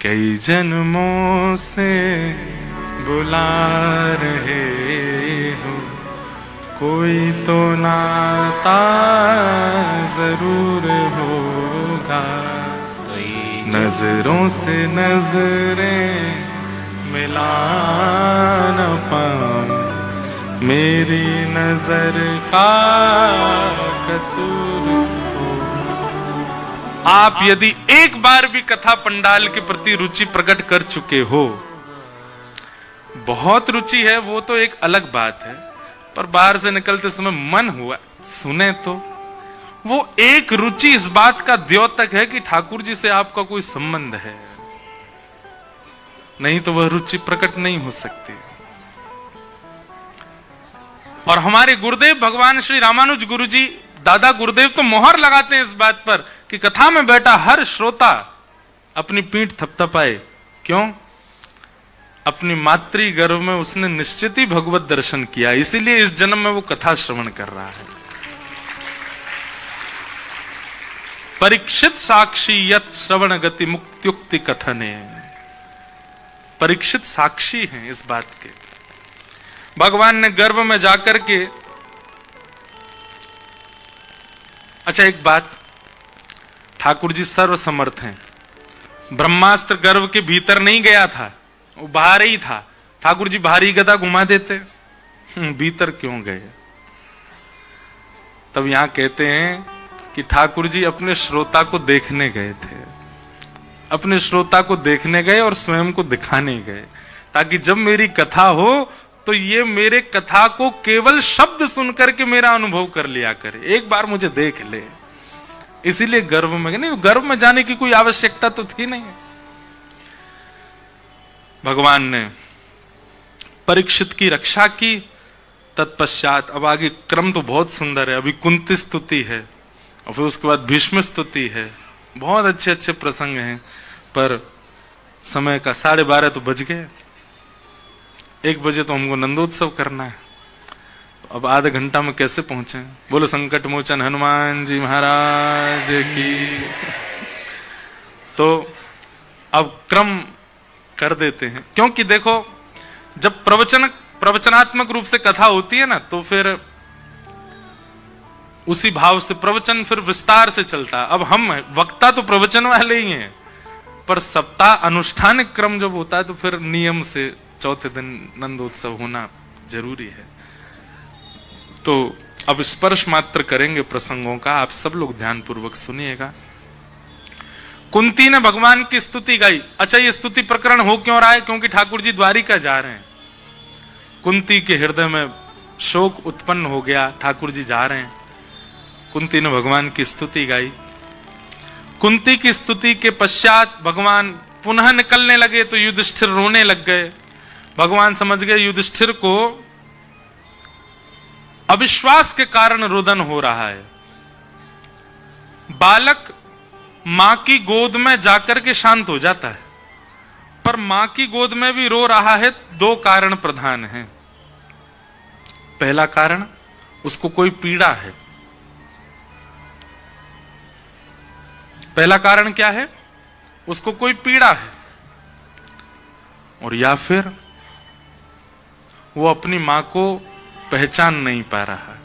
कई जन्मों से बुला रहे हो, कोई तो नाता जरूर होगा। नजरों से नजरें मिला न पाऊं, मेरी नजर का कसूर हो। आप यदि एक बार भी कथा पंडाल के प्रति रुचि प्रकट कर चुके हो, बहुत रुचि है वो तो एक अलग बात है, पर बाहर से निकलते समय मन हुआ सुने तो वो एक रुचि इस बात का द्योतक है कि ठाकुर जी से आपका कोई संबंध है, नहीं तो वह रुचि प्रकट नहीं हो सकती। और हमारे गुरुदेव भगवान श्री रामानुज गुरु जी, दादा गुरुदेव तो मोहर लगाते हैं इस बात पर कि कथा में बैठा हर श्रोता अपनी पीठ थपथपाए। क्यों? अपनी मातृ गर्भ में उसने निश्चित ही भगवत दर्शन किया, इसीलिए इस जन्म में वो कथा श्रवण कर रहा है। परीक्षित साक्षी यत श्रवण गति मुक्त्युक्ति कथने। परीक्षित साक्षी हैं इस बात के। भगवान ने गर्भ में जाकर के, अच्छा एक बात, ठाकुर जी सर्वसमर्थ हैं। ब्रह्मास्त्र गर्भ के भीतर नहीं गया था, वो बाहर ही था। ठाकुर जी भारी गदा घुमा देते, भीतर क्यों गए? तब यहां कहते हैं कि ठाकुर जी अपने श्रोता को देखने गए थे, अपने श्रोता को देखने गए और स्वयं को दिखाने गए, ताकि जब मेरी कथा हो तो ये मेरे कथा को केवल शब्द सुनकर के मेरा अनुभव कर लिया करे, एक बार मुझे देख ले। इसीलिए गर्भ में नहीं, गर्भ में जाने की कोई आवश्यकता तो थी नहीं। भगवान ने परीक्षित की रक्षा की। तत्पश्चात अब आगे क्रम तो बहुत सुंदर है, अभी कुंती स्तुति है और फिर उसके बाद भीष्म स्तुति है। बहुत अच्छे अच्छे प्रसंग हैं, पर समय का 12:30 तो बज गए। 1 बजे तो हमको नंदोत्सव करना है, अब आधा घंटा में कैसे पहुंचे? बोलो संकट मोचन हनुमान जी महाराज की। तो अब क्रम कर देते हैं, क्योंकि देखो जब प्रवचनात्मक रूप से कथा होती है ना, तो फिर उसी भाव से प्रवचन फिर विस्तार से चलता। अब हम वक्ता तो प्रवचन वाले ही हैं, पर सप्ताह अनुष्ठान क्रम जब होता है तो फिर नियम से चौथे दिन नंदोत्सव होना जरूरी है। तो अब स्पर्श मात्र करेंगे प्रसंगों का, आप सब लोग ध्यान पूर्वक सुनिएगा। कुंती ने भगवान की स्तुति गाई। अच्छा, ये स्तुति प्रकरण हो क्यों रहा है? क्योंकि ठाकुर जी द्वारिका जा रहे हैं। कुंती के हृदय में शोक उत्पन्न हो गया, ठाकुर जी जा रहे हैं। कुंती ने भगवान की स्तुति गाई। कुंती की स्तुति के पश्चात भगवान पुनः निकलने लगे तो युधिष्ठिर रोने लग गए। भगवान समझ गए युधिष्ठिर को अविश्वास के कारण रुदन हो रहा है। बालक मां की गोद में जाकर के शांत हो जाता है, पर मां की गोद में भी रो रहा है। 2 कारण प्रधान हैं। पहला कारण, उसको कोई पीड़ा है। पहला कारण क्या है? उसको कोई पीड़ा है। और या फिर वो अपनी मां को पहचान नहीं पा रहा,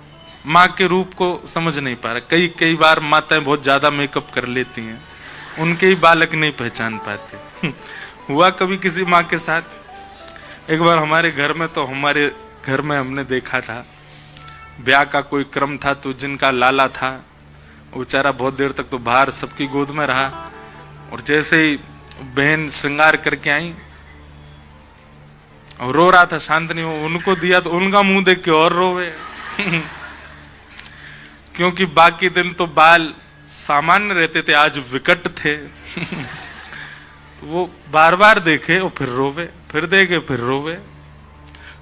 मां के रूप को समझ नहीं पा रहा। कई बार माताएं बहुत ज्यादा मेकअप कर लेती हैं, उनके ही बालक नहीं पहचान पाते। हुआ कभी किसी मां के साथ? एक बार हमारे घर में, तो हमारे घर में हमने देखा था, ब्याह का कोई क्रम था, तो जिनका लाला था वो बेचारा बहुत देर तक तो बाहर सबकी गोद में रहा, और जैसे ही बहन श्रृंगार करके आई और रो रहा था, शांत नहीं हो, उनको दिया तो उनका मुंह देख के और रोवे। क्योंकि बाकी दिन तो बाल सामान्य रहते थे, आज विकट थे। तो वो बार बार देखे और फिर रोवे, फिर देखे फिर रोवे,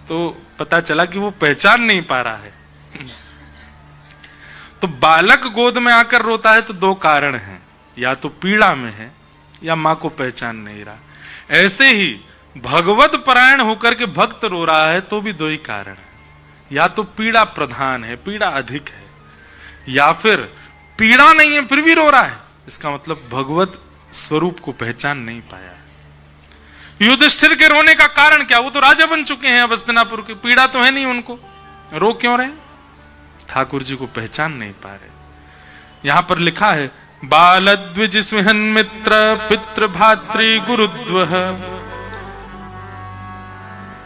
तो पता चला कि वो पहचान नहीं पा रहा है। तो बालक गोद में आकर रोता है तो 2 कारण हैं, या तो पीड़ा में है या मां को पहचान नहीं रहा। ऐसे ही भगवत परायण होकर के भक्त रो रहा है तो भी 2 ही कारण है, या तो पीड़ा प्रधान है, पीड़ा अधिक है, या फिर पीड़ा नहीं है फिर भी रो रहा है, इसका मतलब भगवत स्वरूप को पहचान नहीं पाया। युधिष्ठिर के रोने का कारण क्या? वो तो राजा बन चुके हैं अब हस्तिनापुर की, पीड़ा तो है नहीं उनको, रो क्यों रहे? ठाकुर जी को पहचान नहीं पा रहे। यहां पर लिखा है बालद्विज स्मिहन मित्र पितृ भातृ गुरुद्वह।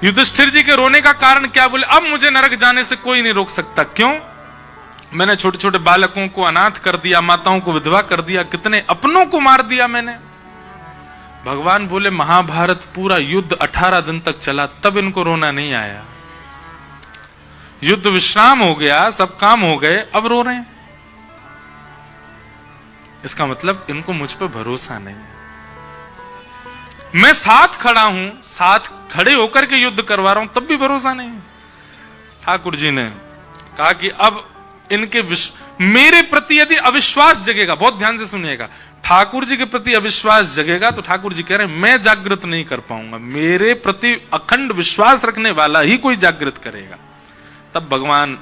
युधिष्ठिर जी के रोने का कारण क्या? बोले अब मुझे नरक जाने से कोई नहीं रोक सकता। क्यों? मैंने छोटे छोटे बालकों को अनाथ कर दिया, माताओं को विधवा कर दिया, कितने अपनों को मार दिया मैंने। भगवान बोले महाभारत पूरा युद्ध 18 दिन तक चला, तब इनको रोना नहीं आया। युद्ध विश्राम हो गया, सब काम हो गए, अब रो रहे हैं। इसका मतलब इनको मुझ पर भरोसा नहीं है। मैं साथ खड़ा हूं, साथ खड़े होकर के युद्ध करवा रहा हूं, तब भी भरोसा नहीं है। ठाकुर जी ने कहा कि अब इनके मेरे प्रति यदि अविश्वास जगेगा, बहुत ध्यान से सुनिएगा, ठाकुर जी के प्रति अविश्वास जगेगा तो ठाकुर जी कह रहे हैं मैं जागृत नहीं कर पाऊंगा, मेरे प्रति अखंड विश्वास रखने वाला ही कोई जागृत करेगा। तब भगवान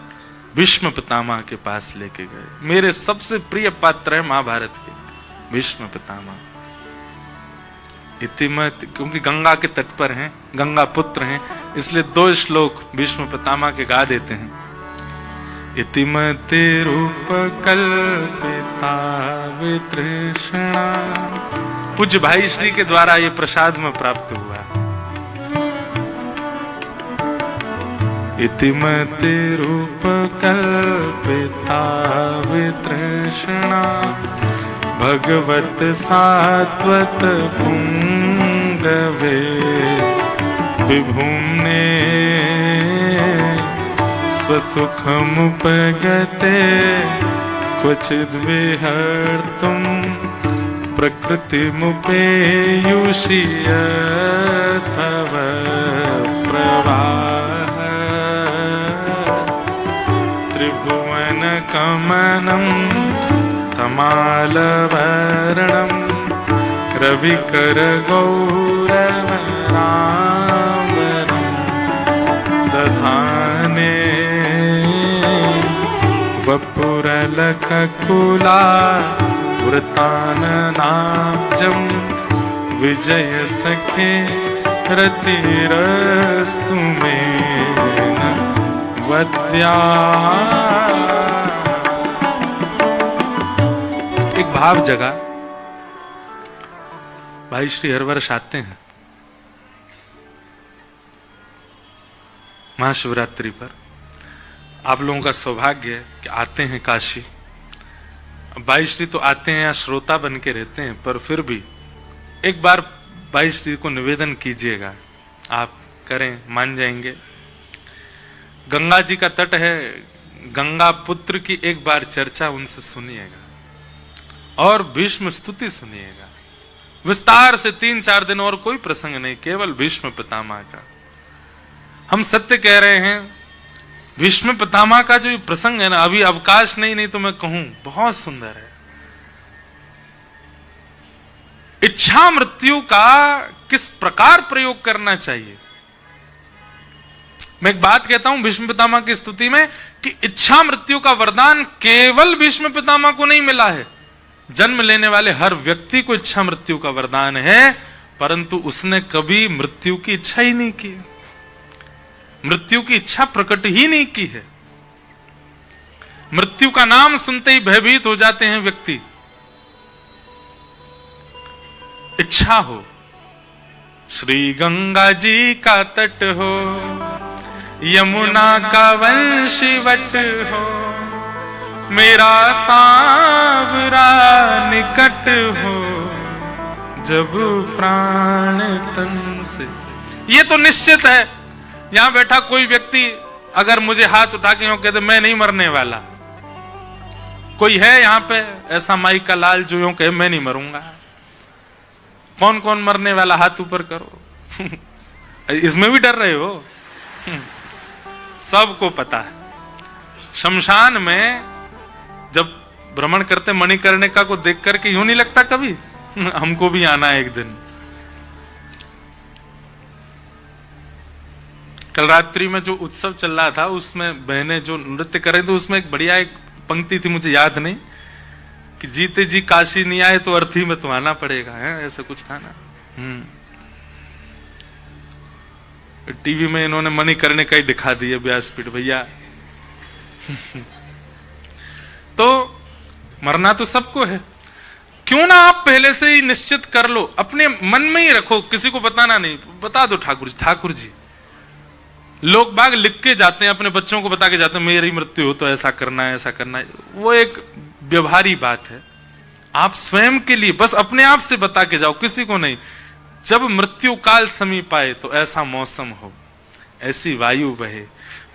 भीष्म पितामह के पास लेके गए। मेरे सबसे प्रिय पात्र है महाभारत के भीष्म पितामह। इतिमत, क्योंकि गंगा के तट पर हैं, गंगा पुत्र हैं, इसलिए 2 श्लोक भीष्म पितामह के गा देते हैं। इतिमते रूप कल्पिता वितृष्णा। पूज्य भाई श्री के द्वारा ये प्रसाद में प्राप्त हुआ। इतिमते रूप कल्पिता वितृष्णा भगवत सात्वत पुंगवे विभुम्ने स्वसुखमुपगते क्वचिद् विहर्तुं प्रकृतिमुपेयुषि यथव प्रवाह त्रिभुवनकमनं तमालवर्णं रविकरगौरवराम्बरं दधाने वपुरलककुला वृताननाब्जं विजय सखे रतिरस्तु मे वद्या। एक भाव जगा। भाई श्री हर वर्ष आते हैं महाशिवरात्रि पर। आप लोगों का सौभाग्य है कि आते हैं काशी। भाई श्री तो आते हैं, यहाँ श्रोता बन के रहते हैं, पर फिर भी एक बार भाई श्री को निवेदन कीजिएगा, आप करें, मान जाएंगे। गंगा जी का तट है, गंगा पुत्र की एक बार चर्चा उनसे सुनिएगा और भीष्म स्तुति सुनिएगा विस्तार से। 3-4 दिन और कोई प्रसंग नहीं, केवल भीष्म पितामह का। हम सत्य कह रहे हैं, भीष्म पितामह का जो प्रसंग है ना, अभी अवकाश नहीं तो मैं कहूं बहुत सुंदर है। इच्छा मृत्यु का किस प्रकार प्रयोग करना चाहिए। मैं एक बात कहता हूं भीष्म पितामह की स्तुति में कि इच्छा मृत्यु का वरदान केवल भीष्म पितामह को नहीं मिला है, जन्म लेने वाले हर व्यक्ति को इच्छा मृत्यु का वरदान है, परंतु उसने कभी मृत्यु की इच्छा ही नहीं की, मृत्यु की इच्छा प्रकट ही नहीं की है। मृत्यु का नाम सुनते ही भयभीत हो जाते हैं व्यक्ति। इच्छा हो, श्री गंगा जी का तट हो, यमुना का वंशीवट हो, मेरा सांवरा निकट हो, जब प्राण तन से। ये तो निश्चित है, यहां बैठा कोई व्यक्ति अगर मुझे हाथ उठा के यूं कह दे मैं नहीं मरने वाला, कोई है यहां पे ऐसा माई का लाल जो यूं कहे मैं नहीं मरूंगा? कौन कौन मरने वाला हाथ ऊपर करो। इसमें भी डर रहे हो? सबको पता है। शमशान में जब भ्रमण करते मणिकर्णिका को देख करके यूं नहीं लगता कभी हमको भी आना है एक दिन। कल रात्रि में जो उत्सव चल रहा था उसमें बहनें जो नृत्य कर रही थी, उसमें एक बढ़िया एक पंक्ति थी, मुझे याद नहीं, कि जीते जी काशी नहीं आए तो अर्थी में तो आना पड़ेगा, है ऐसा कुछ था ना। टीवी में इन्होंने मणिकर्णिका का ही दिखा दिया व्यासपीठ भैया। तो मरना तो सबको है, क्यों ना आप पहले से ही निश्चित कर लो, अपने मन में ही रखो, किसी को बताना नहीं। बता दो ठाकुर जी। लोग बाग लिख के जाते हैं, अपने बच्चों को बता के जाते हैं मेरी मृत्यु हो तो ऐसा करना है, ऐसा करना है। वो एक व्यवहारी बात है। आप स्वयं के लिए बस अपने आप से बता के जाओ, किसी को नहीं। जब मृत्यु काल समीप आए तो ऐसा मौसम हो, ऐसी वायु बहे,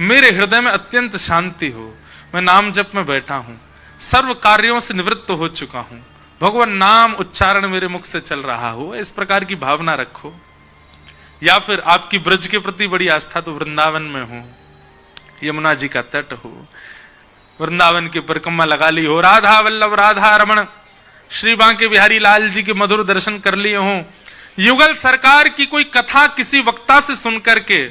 मेरे हृदय में अत्यंत शांति हो, मैं नाम जप में बैठा हूं, सर्व कार्यों से निवृत्त हो चुका हूं, भगवान नाम उच्चारण मेरे मुख से चल रहा हो, इस प्रकार की भावना रखो। या फिर आपकी ब्रज के प्रति बड़ी आस्था तो वृंदावन में हो, यमुना जी का तट हो, वृंदावन की परिक्रमा लगा ली हो, राधा वल्लभ राधा रमण श्री बांके बिहारी लाल जी के मधुर दर्शन कर लिए हो, युगल सरकार की कोई कथा किसी वक्ता से सुन करके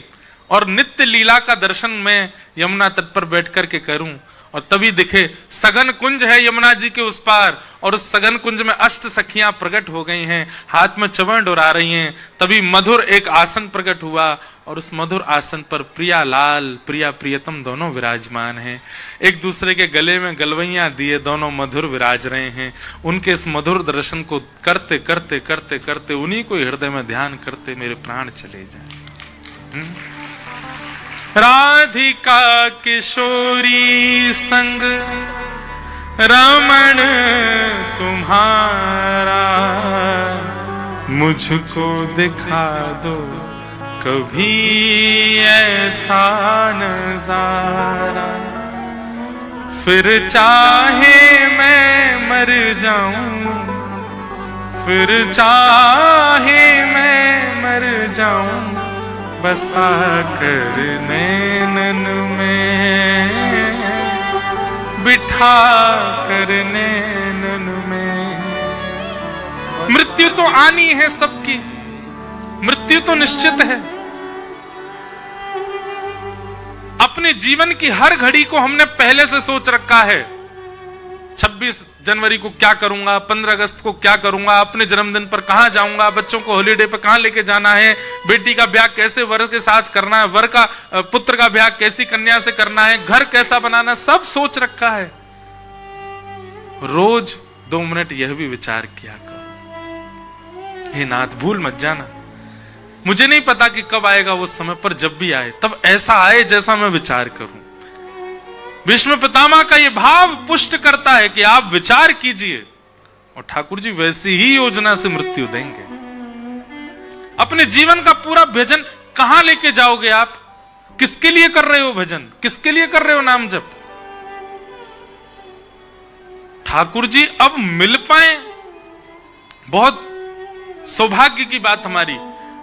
और नित्य लीला का दर्शन में यमुना तट पर बैठ करके करूं, और तभी दिखे सघन कुंज है यमुना जी के उस पार, और उस सघन कुंज में अष्ट सखियां प्रकट हो गई हैं, हाथ में चवण डोरा रही हैं। तभी मधुर एक आसन प्रकट हुआ, और उस मधुर आसन पर प्रिया लाल प्रिया प्रियतम दोनों विराजमान हैं, एक दूसरे के गले में गलवैया दिए दोनों मधुर विराज रहे हैं। उनके इस मधुर दर्शन को करते करते करते करते उन्हीं को हृदय में ध्यान करते मेरे प्राण चले जाए। राधिका किशोरी संग रमण तुम्हारा, मुझको दिखा दो कभी ऐसा नजारा, फिर चाहे मैं मर जाऊं, फिर चाहे मैं मर जाऊं, बसा कर नैनन में, बिठा कर नैनन में। मृत्यु तो आनी है सबकी, मृत्यु तो निश्चित है। अपने जीवन की हर घड़ी को हमने पहले से सोच रखा है। 26 जनवरी को क्या करूंगा, 15 अगस्त को क्या करूंगा, अपने जन्मदिन पर कहां जाऊंगा, बच्चों को हॉलीडे पर कहां लेके जाना है, बेटी का ब्याह कैसे वर के साथ करना है, वर का पुत्र का ब्याह कैसी कन्या से करना है, घर कैसा बनाना, सब सोच रखा है। रोज 2 मिनट यह भी विचार किया करो, हे नाथ भूल मत जाना, मुझे नहीं पता कि कब आएगा वो समय, पर जब भी आए तब ऐसा आए जैसा मैं विचार करूं। भीष्म पितामह का यह भाव पुष्ट करता है कि आप विचार कीजिए, और ठाकुर जी वैसी ही योजना से मृत्यु देंगे। अपने जीवन का पूरा भजन कहां लेके जाओगे आप? किसके लिए कर रहे हो भजन, किसके लिए कर रहे हो नाम जप? ठाकुर जी अब मिल पाए, बहुत सौभाग्य की बात हमारी।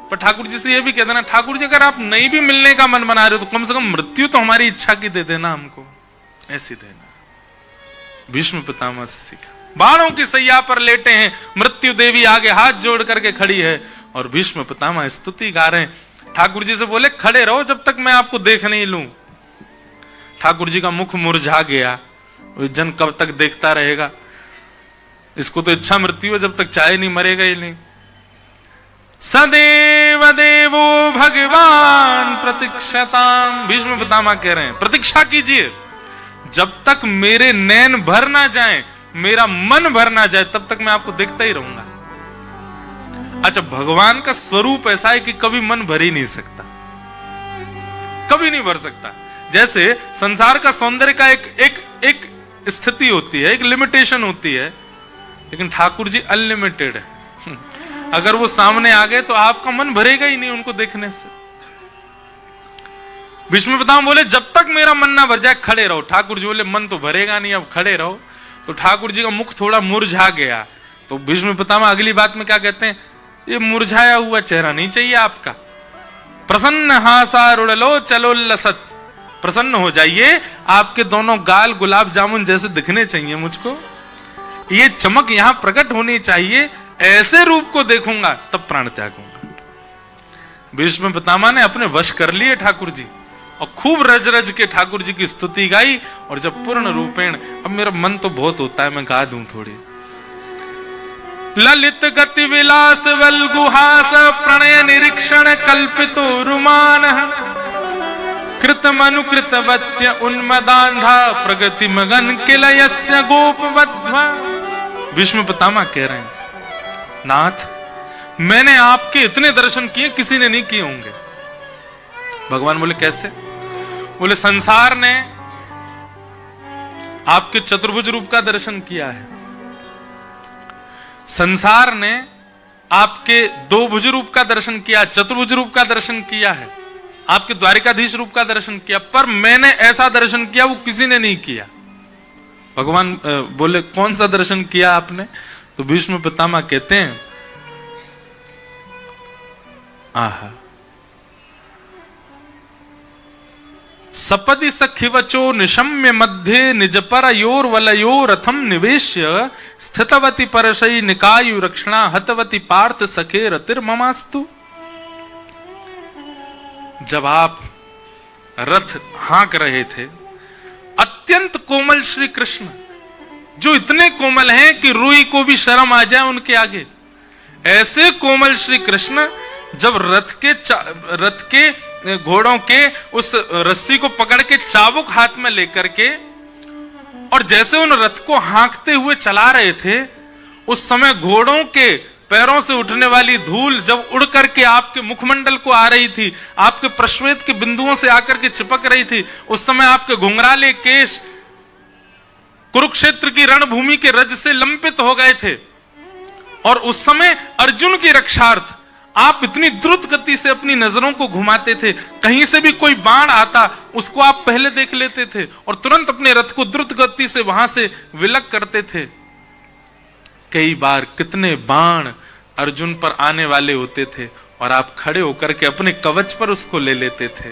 पर ठाकुर जी से यह भी कह देना, ठाकुर जी अगर आप नहीं भी मिलने का मन बना रहे हो तो कम से कम मृत्यु तो हमारी इच्छा की दे देना, हमको ऐसी देना। भीष्म पितामह से सीखा। बाणों की सैया पर लेटे हैं, मृत्यु देवी आगे हाथ जोड़ करके खड़ी है, और भीष्म पितामह स्तुति गा रहे हैं। ठाकुर जी से बोले खड़े रहो जब तक मैं आपको देख नहीं लूं। ठाकुर जी का मुख मुरझा गया, जन कब तक देखता रहेगा, इसको तो इच्छा मृत्यु है, जब तक चाहे नहीं मरेगा ही नहीं। सदैव देवो भगवान प्रतीक्षताम, भीष्म पितामह कह रहे हैं प्रतीक्षा कीजिए, जब तक मेरे नैन भर ना जाए, मेरा मन भर ना जाए, तब तक मैं आपको देखता ही रहूंगा। अच्छा, भगवान का स्वरूप ऐसा है कि कभी मन भर ही नहीं सकता, कभी नहीं भर सकता। जैसे संसार का सौंदर्य का एक स्थिति होती है, एक लिमिटेशन होती है, लेकिन ठाकुर जी अनलिमिटेड है। अगर वो सामने आ गए तो आपका मन भरेगा ही नहीं उनको देखने से। भीष्म पितामह बोले जब तक मेरा मन ना भर जाए खड़े रहो। ठाकुर जी बोले मन तो भरेगा नहीं, अब खड़े रहो। तो ठाकुर जी का मुख थोड़ा मुरझा गया। तो भीष्म पितामह अगली बात में क्या कहते हैं, ये मुरझाया हुआ चेहरा नहीं चाहिए आपका, प्रसन्न हासारुण लो चलो लसत, प्रसन्न हो जाइए, आपके दोनों गाल गुलाब जामुन जैसे दिखने चाहिए मुझको, ये चमक यहां प्रकट होनी चाहिए, ऐसे रूप को देखूंगा तब प्राण त्यागूंगा। भीष्म पितामह ने अपने वश कर लिए ठाकुर जी, और खूब रज रज के ठाकुर जी की स्तुति गाई। और जब पूर्ण रूपेण, अब मेरा मन तो बहुत होता है मैं गा दूं थोड़ी, ललित गति विलास वल्गुहास प्रणय निरीक्षण कल्पितो रुमान कृतमनुकृतवत्य उन्मदान्धा प्रगति मगन किलयस्य गोपवध्वा। भीष्म पितामह कह रहे हैं, नाथ मैंने आपके इतने दर्शन किए, किसी ने नहीं किए होंगे। भगवान बोले कैसे? बोले संसार ने आपके चतुर्भुज रूप का दर्शन किया है, संसार ने आपके दो भुज रूप का दर्शन किया, चतुर्भुज रूप का दर्शन किया है, आपके द्वारिकाधीश रूप का दर्शन किया, पर मैंने ऐसा दर्शन किया वो किसी ने नहीं किया। भगवान बोले कौन सा दर्शन किया आपने? तो भीष्म पितामह कहते हैं, आहा सपदि सखिवचो निशम्य मध्ये निजपर योर वलयो रथम निवेश्य स्थितवती परशई निकायु रक्षणा हतवती पार्थ सखे रतिर्ममास्तु। जब आप रथ हाँक रहे थे, अत्यंत कोमल श्री कृष्ण जो इतने कोमल हैं कि रूई को भी शर्म आ जाए उनके आगे, ऐसे कोमल श्री कृष्ण जब रथ के घोड़ों के उस रस्सी को पकड़ के चाबुक हाथ में लेकर के और जैसे उन रथ को हाँकते हुए चला रहे थे, उस समय घोड़ों के पैरों से उठने वाली धूल जब उड़ करके आपके मुखमंडल को आ रही थी, आपके प्रश्वेत के बिंदुओं से आकर के चिपक रही थी, उस समय आपके घुंघराले केश कुरुक्षेत्र की रणभूमि के रज से लंपित हो गए थे। और उस समय अर्जुन की रक्षार्थ आप इतनी द्रुत गति से अपनी नजरों को घुमाते थे, कहीं से भी कोई बाण आता उसको आप पहले देख लेते थे और तुरंत अपने रथ को द्रुत गति से वहां से विलग करते थे। कई बार कितने बाण अर्जुन पर आने वाले होते थे और आप खड़े होकर के अपने कवच पर उसको ले लेते थे।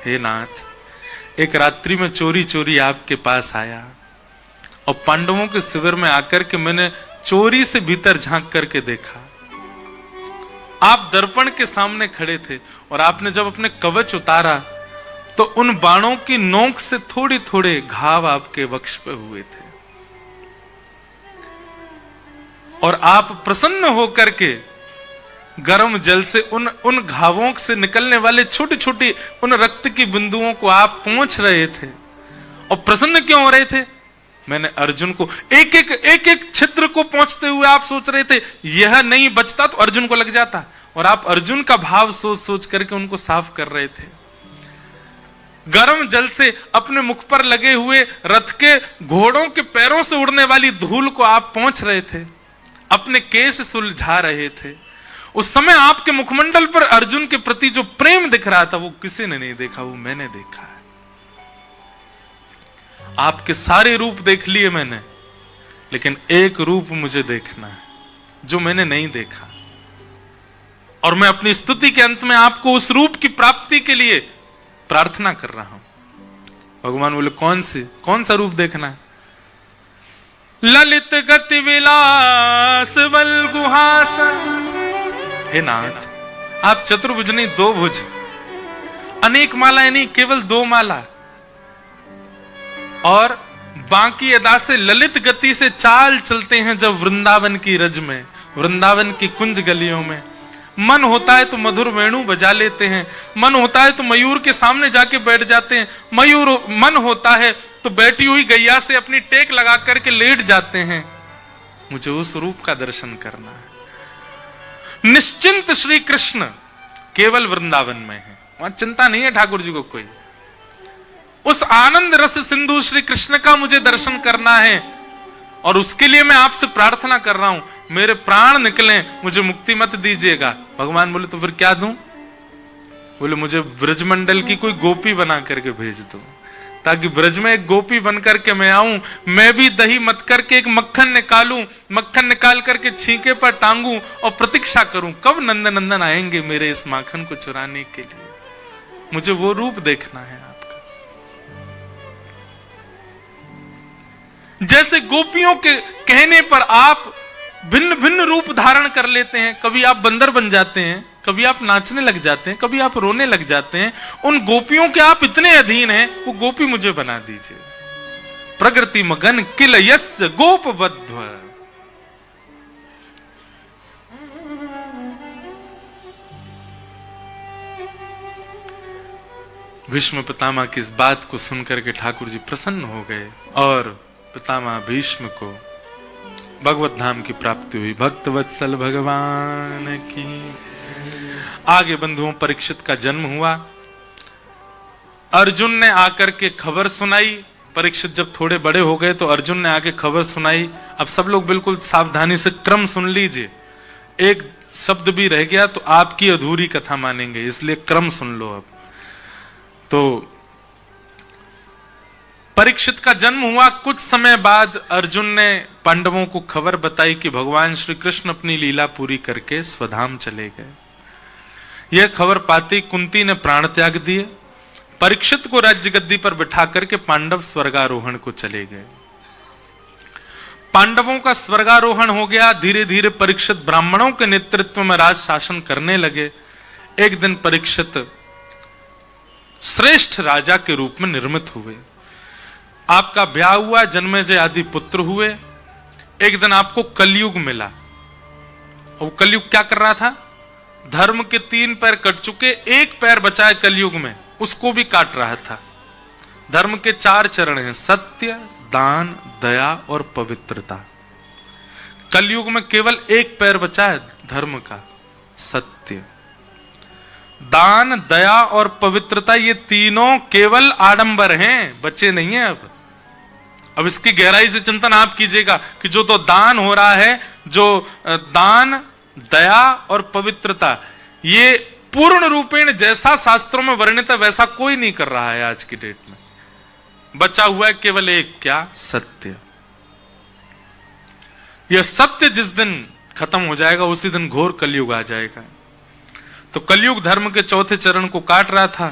हे नाथ, एक रात्रि में चोरी चोरी आपके पास आया और पांडवों के शिविर में आकर के मैंने चोरी से भीतर झांक करके देखा, आप दर्पण के सामने खड़े थे और आपने जब अपने कवच उतारा तो उन बाणों की नोक से थोड़े थोड़े घाव आपके वक्ष पे हुए थे और आप प्रसन्न होकर के गर्म जल से उन घावों से निकलने वाले छोटे छोटे उन रक्त की बिंदुओं को आप पोंछ रहे थे। और प्रसन्न क्यों हो रहे थे? मैंने अर्जुन को एक एक छिद्र को पहुंचते हुए आप सोच रहे थे यह नहीं बचता तो अर्जुन को लग जाता, और आप अर्जुन का भाव सोच सोच करके उनको साफ कर रहे थे। गर्म जल से अपने मुख पर लगे हुए रथ के घोड़ों के पैरों से उड़ने वाली धूल को आप पहुंच रहे थे, अपने केश सुलझा रहे थे। उस समय आपके मुखमंडल पर अर्जुन के प्रति जो प्रेम दिख रहा था वो किसी ने नहीं देखा, वो मैंने देखा है। आपके सारे रूप देख लिए मैंने, लेकिन एक रूप मुझे देखना है जो मैंने नहीं देखा, और मैं अपनी स्तुति के अंत में आपको उस रूप की प्राप्ति के लिए प्रार्थना कर रहा हूं। भगवान बोले कौन सा रूप देखना है? ललित गति विलास वल्गुहास। हे नाथ, आप चतुर्भुज नहीं, दो भुज, अनेक मालाएं नहीं, केवल दो माला, और बाकी अदा से ललित गति से चाल चलते हैं जब वृंदावन की रज में, वृंदावन की कुंज गलियों में। मन होता है तो मधुर वेणु बजा लेते हैं, मन होता है तो मयूर के सामने जाके बैठ जाते हैं, मन होता है तो बैठी हुई गैया से अपनी टेक लगा करके लेट जाते हैं। मुझे उस रूप का दर्शन करना है। निश्चिंत श्री कृष्ण केवल वृंदावन में है, वहां चिंता नहीं है ठाकुर जी को कोई। उस आनंद रस सिंधु श्री कृष्ण का मुझे दर्शन करना है, और उसके लिए मैं आपसे प्रार्थना कर रहा हूं, मेरे प्राण निकले, मुझे मुक्ति मत दीजिएगा। भगवान बोले तो फिर क्या दूं? बोले मुझे ब्रजमंडल की कोई गोपी बना करके भेज दो, ताकि ब्रज में एक गोपी बन करके मैं आऊं, मैं भी दही मत करके एक मक्खन निकालूं, मक्खन निकाल करके छींके पर टांगूं और प्रतीक्षा करूं कब नंदन नंदन आएंगे मेरे इस माखन को चुराने के लिए। मुझे वो रूप देखना है आपका। जैसे गोपियों के कहने पर आप भिन्न भिन्न रूप धारण कर लेते हैं, कभी आप बंदर बन जाते हैं, कभी आप नाचने लग जाते हैं, कभी आप रोने लग जाते हैं, उन गोपियों के आप इतने अधीन हैं, वो गोपी मुझे बना दीजिए। प्रकृति मगन किल यस्य गोपबद्ध। भीष्म पितामह की इस बात को सुनकर के ठाकुर जी प्रसन्न हो गए और पितामह भीष्म को भगवत धाम की प्राप्ति हुई। भक्त वत्सल भगवान की। आगे बंधुओं, परीक्षित का जन्म हुआ। अर्जुन ने आकर के खबर सुनाई। परीक्षित जब थोड़े बड़े हो गए तो अर्जुन ने आके खबर सुनाई। अब सब लोग बिल्कुल सावधानी से क्रम सुन लीजिए, एक शब्द भी रह गया तो आपकी अधूरी कथा मानेंगे, इसलिए क्रम सुन लो। अब तो परीक्षित का जन्म हुआ। कुछ समय बाद अर्जुन ने पांडवों को खबर बताई कि भगवान श्री कृष्ण अपनी लीला पूरी करके स्वधाम चले गए। यह खबर पाती कुंती ने प्राण त्याग दिए। परीक्षित को राज्य गद्दी पर बिठा करके पांडव स्वर्गारोहण को चले गए। पांडवों का स्वर्गारोहण हो गया। धीरे धीरे परीक्षित ब्राह्मणों के नेतृत्व में राज शासन करने लगे। एक दिन परीक्षित श्रेष्ठ राजा के रूप में निर्मित हुए। आपका ब्याह हुआ, जन्मेजय आदि पुत्र हुए। एक दिन आपको कलयुग मिला। और कलयुग क्या कर रहा था? धर्म के 3 पैर कट चुके, एक पैर बचा है कलयुग में, उसको भी काट रहा था। धर्म के 4 चरण हैं, सत्य, दान, दया और पवित्रता। कलयुग में केवल एक पैर बचा है धर्म का, सत्य। दान, दया और पवित्रता, ये तीनों केवल आडंबर हैं, बचे नहीं हैं। अब इसकी गहराई से चिंतन आप कीजिएगा कि जो तो दान हो रहा है, जो दान, दया और पवित्रता, ये पूर्ण रूपेण जैसा शास्त्रों में वर्णित है वैसा कोई नहीं कर रहा है आज की डेट में। बचा हुआ है केवल एक, क्या? सत्य। यह सत्य जिस दिन खत्म हो जाएगा उसी दिन घोर कलयुग आ जाएगा। तो कलयुग धर्म के 4थे चरण को काट रहा था।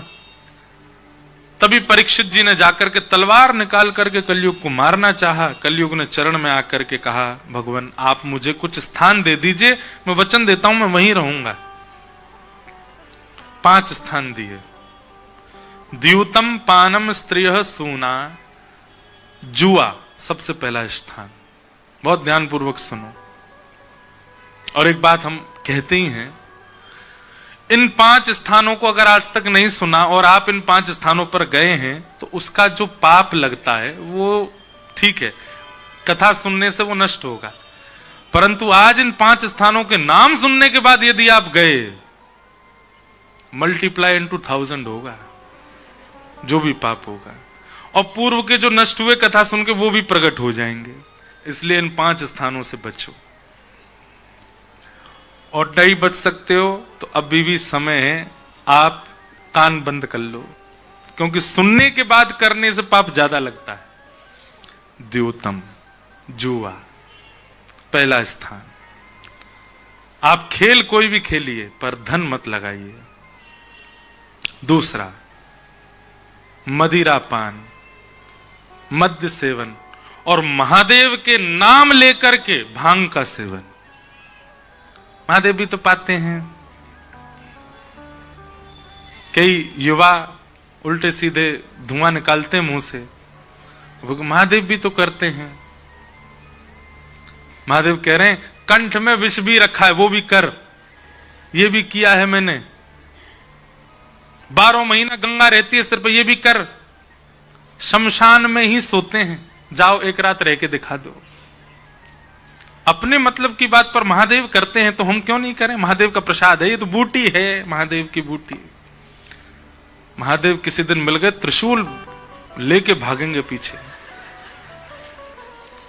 तभी परीक्षित जी ने जाकर के तलवार निकाल करके कलयुग को मारना चाहा। कलयुग ने चरण में आकर के कहा, भगवान आप मुझे कुछ स्थान दे दीजिए, मैं वचन देता हूं मैं वहीं रहूंगा। 5 स्थान दिए। द्यूतम, पानम, स्त्रिय, सूना, जुआ, सबसे पहला स्थान। बहुत ध्यानपूर्वक सुनो। और एक बात हम कहते ही हैं, इन 5 स्थानों को अगर आज तक नहीं सुना और आप इन 5 स्थानों पर गए हैं तो उसका जो पाप लगता है वो ठीक है, कथा सुनने से वो नष्ट होगा। परंतु आज इन 5 स्थानों के नाम सुनने के बाद यदि आप गए, मल्टीप्लाई इनटू 1000 होगा जो भी पाप होगा। और पूर्व के जो नष्ट हुए कथा सुन के वो भी प्रकट हो जाएंगे। इसलिए इन 5 स्थानों से बचो। और नहीं बच सकते हो तो अभी भी समय है, आप कान बंद कर लो, क्योंकि सुनने के बाद करने से पाप ज्यादा लगता है। द्योतम, जुआ, पहला स्थान। आप खेल कोई भी खेलिए पर धन मत लगाइए। दूसरा, मदिरा पान, मद्य सेवन और महादेव के नाम लेकर के भांग का सेवन। महादेव भी तो पाते हैं। कई युवा उल्टे सीधे धुआं निकालते हैं मुंह से, महादेव भी तो करते हैं। महादेव कह रहे हैं कंठ में विष भी रखा है, वो भी कर, ये भी किया है मैंने। 12 महीना गंगा रहती है सिर पर, ये भी कर। शमशान में ही सोते हैं, जाओ एक रात रह के दिखा दो। अपने मतलब की बात पर महादेव करते हैं तो हम क्यों नहीं करें? महादेव का प्रसाद है, ये तो बूटी है, महादेव की बूटी। महादेव किसी दिन मिल गए, त्रिशूल लेके भागेंगे पीछे।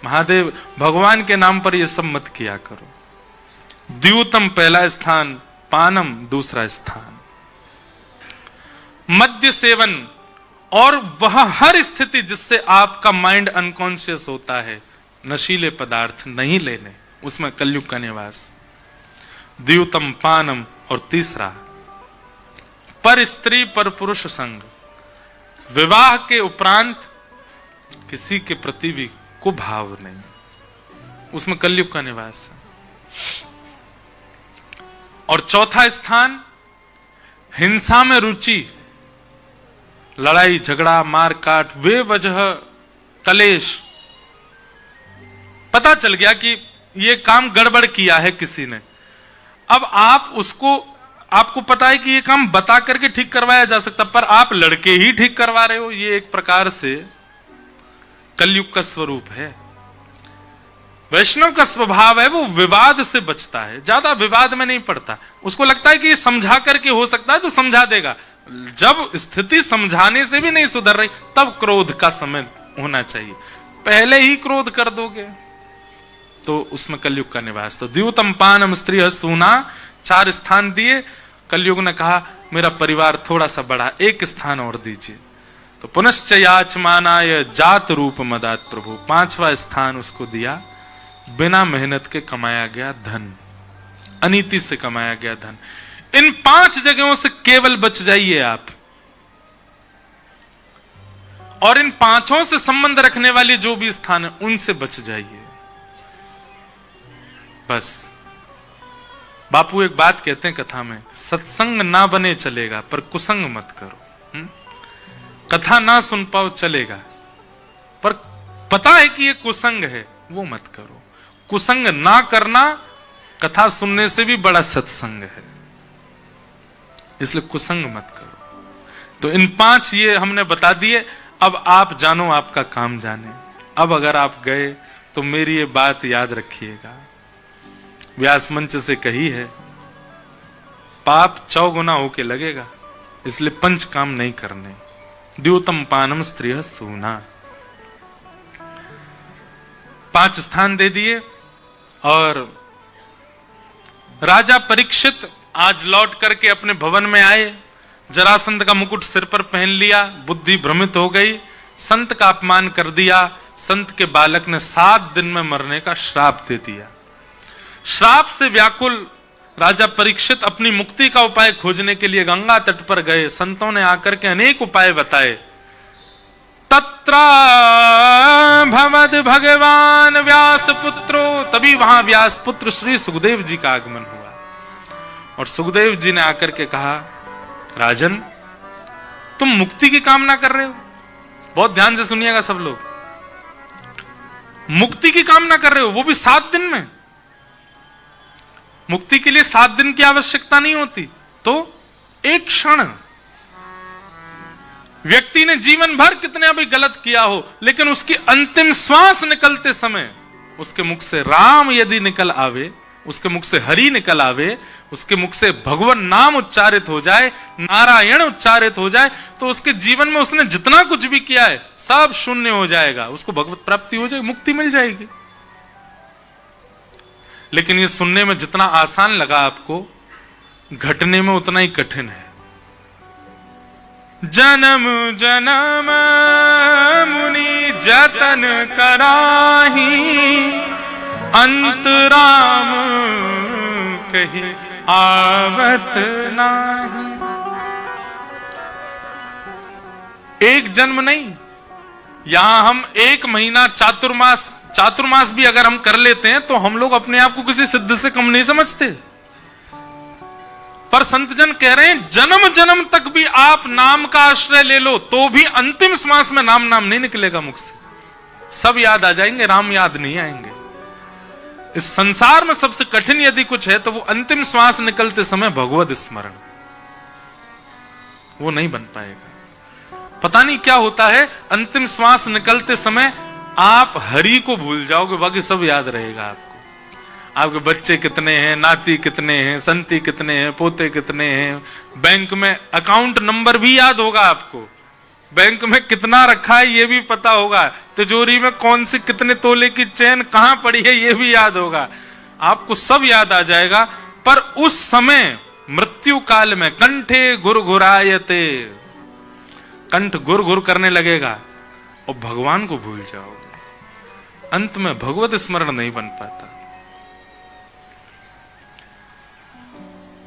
महादेव भगवान के नाम पर ये सब मत किया करो। द्यूतम पहला स्थान, पानम दूसरा स्थान। मद्य सेवन, और वह हर स्थिति जिससे आपका माइंड अनकॉन्शियस होता है, नशीले पदार्थ नहीं लेने, उसमें कलयुग का निवास। द्यूतम, पानम। और तीसरा, पर स्त्री पर पुरुष संग, विवाह के उपरांत किसी के प्रति भी को भाव नहीं, उसमें कलयुग का निवास है। और चौथा स्थान, हिंसा में रुचि, लड़ाई झगड़ा मार काट, बेवजह कलेश। पता चल गया कि ये काम गड़बड़ किया है किसी ने, अब आप उसको आपको पता है कि ये काम बता करके ठीक करवाया जा सकता, पर आप लड़के ही ठीक करवा रहे हो। ये एक प्रकार से कलयुग का स्वरूप है। वैष्णव का स्वभाव है वो विवाद से बचता है, ज्यादा विवाद में नहीं पड़ता। उसको लगता है कि ये समझा करके हो सकता है तो समझा देगा। जब स्थिति समझाने से भी नहीं सुधर रही तब क्रोध का समय होना चाहिए। पहले ही क्रोध कर दोगे तो उसमें कलयुग का निवास। तो द्यूतम पानम स्त्री सूना, 4 स्थान दिए। कलयुग ने कहा मेरा परिवार थोड़ा सा बड़ा, 1 स्थान और दीजिए। तो पुनश्च याचमानाय जात रूप मदात प्रभु, 5वां स्थान उसको दिया। बिना मेहनत के कमाया गया धन, अनीति से कमाया गया धन। इन 5 जगहों से केवल बच जाइए आप, और इन 5 से संबंध रखने वाले जो भी स्थान है उनसे बच जाइए बस। बापू एक बात कहते हैं कथा में, सत्संग ना बने चलेगा पर कुसंग मत करो। कथा ना सुन पाओ चलेगा, पर पता है कि ये कुसंग है वो मत करो। कुसंग ना करना कथा सुनने से भी बड़ा सत्संग है, इसलिए कुसंग मत करो। तो इन 5 ये हमने बता दिए। अब आप जानो, आपका काम जाने। अब अगर आप गए तो मेरी ये बात याद रखिएगा, व्यास मंच से कही है, पाप 4 गुना होके लगेगा, इसलिए 5 काम नहीं करने। द्यूतम पानम स्त्रिय सूना, 5 स्थान दे दिए। और राजा परीक्षित आज लौट करके अपने भवन में आए, जरासंध का मुकुट सिर पर पहन लिया, बुद्धि भ्रमित हो गई, संत का अपमान कर दिया। संत के बालक ने 7 दिन में मरने का श्राप दे दिया। श्राप से व्याकुल राजा परीक्षित अपनी मुक्ति का उपाय खोजने के लिए गंगा तट पर गए। संतों ने आकर के अनेक उपाय बताए। तत्र भवद भगवान व्यास पुत्रो, तभी वहां व्यास पुत्र श्री सुखदेव जी का आगमन हुआ। और सुखदेव जी ने आकर के कहा, राजन तुम मुक्ति की कामना कर रहे हो, बहुत ध्यान से सुनिएगा सब लोग, मुक्ति की कामना कर रहे हो, वो भी 7 दिन में। मुक्ति के लिए 7 दिन की आवश्यकता नहीं होती, तो एक क्षण। व्यक्ति ने जीवन भर कितने भी गलत किया हो, लेकिन उसकी अंतिम श्वास निकलते समय उसके मुख से राम यदि निकल आवे, उसके मुख से हरि निकल आवे, उसके मुख से भगवान नाम उच्चारित हो जाए, नारायण उच्चारित हो जाए, तो उसके जीवन में उसने जितना कुछ भी किया है सब शून्य हो जाएगा, उसको भगवत प्राप्ति हो जाएगी, मुक्ति मिल जाएगी। लेकिन ये सुनने में जितना आसान लगा आपको, घटने में उतना ही कठिन है। जन्म जन्म मुनि जतन कराही, अंत राम कही आवत नाही। एक जन्म नहीं, यहां हम 1 महीना चातुर्मास भी अगर हम कर लेते हैं तो हम लोग अपने आप को किसी सिद्ध से कम नहीं समझते। पर संतजन कह रहे हैं जन्म जन्म तक भी आप नाम का आश्रय ले लो तो भी अंतिम श्वास में नाम नहीं निकलेगा मुख से। सब याद आ जाएंगे, राम याद नहीं आएंगे। इस संसार में सबसे कठिन यदि कुछ है तो वो अंतिम श्वास निकलते समय भगवत स्मरण, वो नहीं बन पाएगा। पता नहीं क्या होता है, अंतिम श्वास निकलते समय आप हरि को भूल जाओगे, बाकी सब याद रहेगा आपको। आपके बच्चे कितने हैं, नाती कितने हैं, संती कितने हैं, पोते कितने हैं, बैंक में अकाउंट नंबर भी याद होगा आपको, बैंक में कितना रखा है ये भी पता होगा, तिजोरी में कौन सी कितने तोले की चेन कहां पड़ी है ये भी याद होगा आपको, सब याद आ जाएगा। पर उस समय मृत्यु काल में कंठे गुरगुरायते, कंठ गुर गुर करने लगेगा और भगवान को भूल जाओगे, अंत में भगवत स्मरण नहीं बन पाता।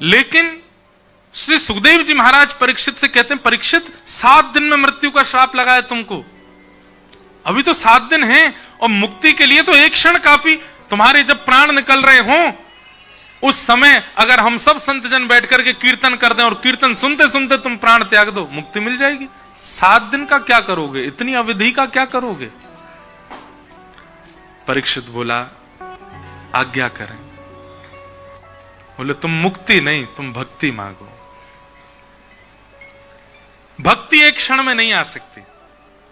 लेकिन श्री सुखदेव जी महाराज परीक्षित से कहते हैं, परीक्षित 7 दिन में मृत्यु का श्राप लगा है तुमको, अभी तो 7 दिन हैं और मुक्ति के लिए तो 1 क्षण काफी। तुम्हारे जब प्राण निकल रहे हों उस समय अगर हम सब संतजन बैठ करके कीर्तन कर दें और कीर्तन सुनते सुनते तुम प्राण त्याग दो, मुक्ति मिल जाएगी। 7 दिन का क्या करोगे, इतनी अवधि का क्या करोगे? परीक्षित बोला आज्ञा करें। बोले तुम मुक्ति नहीं, तुम भक्ति मांगो। भक्ति एक क्षण में नहीं आ सकती।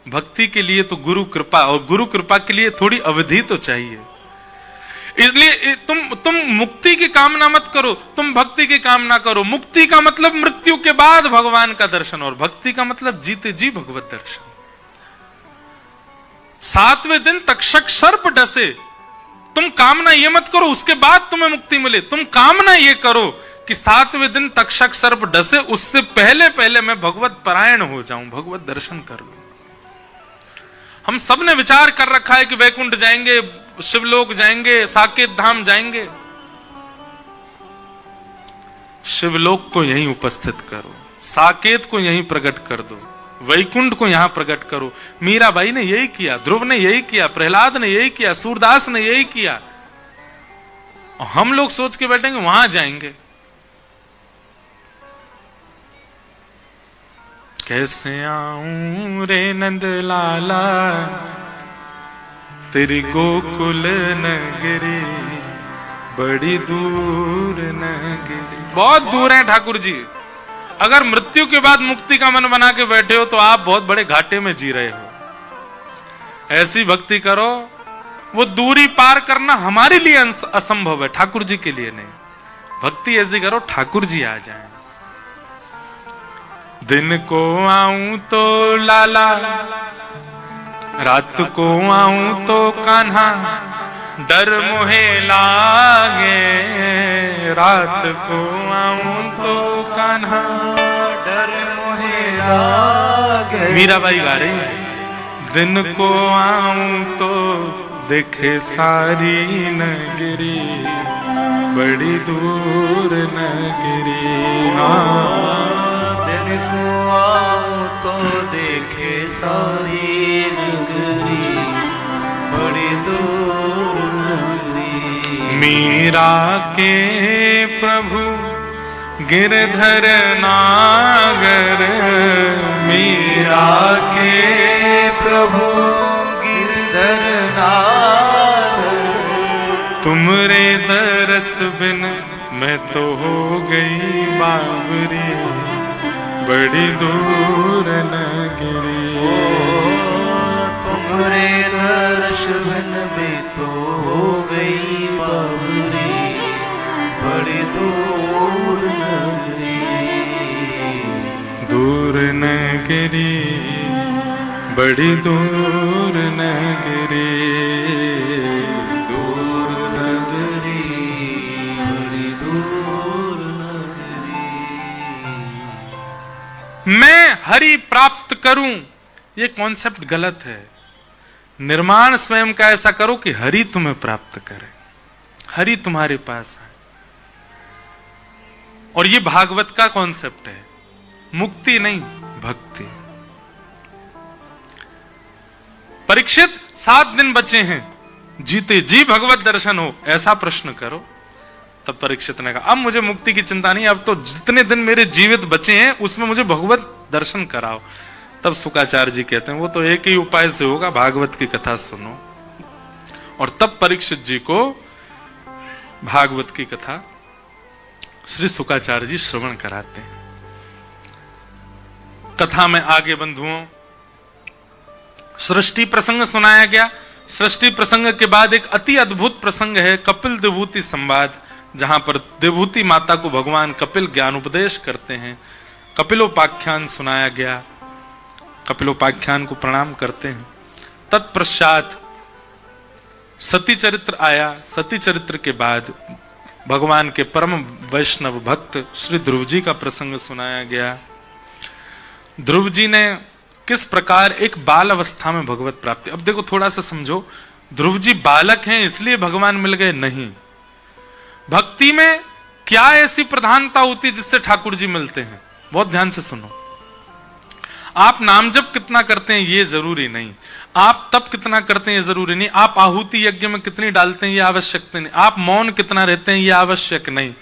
भक्ति के लिए तो गुरु कृपा, और गुरु कृपा के लिए थोड़ी अवधि तो चाहिए। इसलिए तुम मुक्ति की कामना मत करो, तुम भक्ति की कामना करो। मुक्ति का मतलब मृत्यु के बाद भगवान का दर्शन, और भक्ति का मतलब जीते जी भगवत दर्शन। 7वें दिन तक्षक सर्प डसे। तुम कामना ये मत करो उसके बाद तुम्हें मुक्ति मिले, तुम कामना ये करो कि 7वें दिन तक्षक सर्प डसे, उससे पहले पहले मैं भगवत परायण हो जाऊं, भगवत दर्शन कर लूं। हम सब ने विचार कर रखा है कि वैकुंठ जाएंगे, शिवलोक जाएंगे, साकेत धाम जाएंगे। शिवलोक को यहीं उपस्थित करो, साकेत को यहीं प्रकट कर दो, वैकुंठ को यहां प्रकट करो। मीराबाई ने यही किया, ध्रुव ने यही किया, प्रहलाद ने यही किया, सूरदास ने यही किया। और हम लोग सोच के बैठेंगे वहां जाएंगे। कैसे आऊं रे नंद लाला तेरी गोकुल नगरी, बड़ी दूर नगरी। बहुत दूर है ठाकुर जी। अगर मृत्यु के बाद मुक्ति का मन बना के बैठे हो तो आप बहुत बड़े घाटे में जी रहे हो। ऐसी भक्ति करो, वो दूरी पार करना हमारे लिए असंभव है, ठाकुर जी के लिए नहीं। भक्ति ऐसी करो ठाकुर जी आ जाएं। दिन को आऊं तो लाला, रात को आऊं तो कान्हा, डर मोहे लागे। रात को आऊं तो कान्हा, डर मोहे लागे। मीराबाई गा रही है। दिन को आऊं तो देखे सारी नगरी, बड़ी दूर नगरी। दिन को आऊं तो देखे सारी नगरी, बड़ी दूर नगरी। मीरा के प्रभु गिरधर नागर, मीरा के प्रभु गिरधर नागर। तुमरे दरस बिन मैं तो हो गई बावरी, बड़ी दूर नगरी। तुमरे दर्श बिन में तो हो गई बावरी, बड़ी दूर नगरी। दूर नगरी, बड़ी दूर नगरी। दूर नगरी, बड़ी दूर नगरी। मैं हरि प्राप्त करूं, ये कॉन्सेप्ट गलत है। निर्माण स्वयं का ऐसा करो कि हरि तुम्हें प्राप्त करे, हरि तुम्हारे पास है। और ये भागवत का कॉन्सेप्ट है, मुक्ति नहीं भक्ति। परीक्षित 7 दिन बचे हैं, जीते जी भगवत दर्शन हो, ऐसा प्रश्न करो। तब परीक्षित ने कहा अब मुझे मुक्ति की चिंता नहीं, अब तो जितने दिन मेरे जीवित बचे हैं उसमें मुझे भगवत दर्शन कराओ। तब शुकाचार्य जी कहते हैं वो तो एक ही उपाय से होगा, भागवत की कथा सुनो। और तब परीक्षित जी को भागवत की कथा श्री शुकाचार्य जी श्रवण कराते हैं। कथा में आगे बंधुओं सृष्टि प्रसंग सुनाया गया। सृष्टि प्रसंग के बाद एक अति अद्भुत प्रसंग है कपिल देवभूति संवाद, जहां पर देवभूति माता को भगवान कपिल ज्ञानोपदेश करते हैं। कपिलोपाख्यान सुनाया गया, कपिलोपाख्यान को प्रणाम करते हैं। तत्पश्चात सती चरित्र आया। सती चरित्र के बाद भगवान के परम वैष्णव भक्त श्री ध्रुव जी का प्रसंग सुनाया गया। ध्रुव जी ने किस प्रकार एक बाल अवस्था में भगवत प्राप्ति। अब देखो थोड़ा सा समझो, ध्रुव जी बालक हैं इसलिए भगवान मिल गए? नहीं। भक्ति में क्या ऐसी प्रधानता होती है जिससे ठाकुर जी मिलते हैं? बहुत ध्यान से सुनो। आप नाम जप कितना करते हैं ये जरूरी नहीं, आप तप कितना करते हैं ये जरूरी नहीं, आप आहुति यज्ञ में कितनी डालते हैं ये आवश्यक नहीं, आप मौन कितना रहते हैं ये आवश्यक नहीं,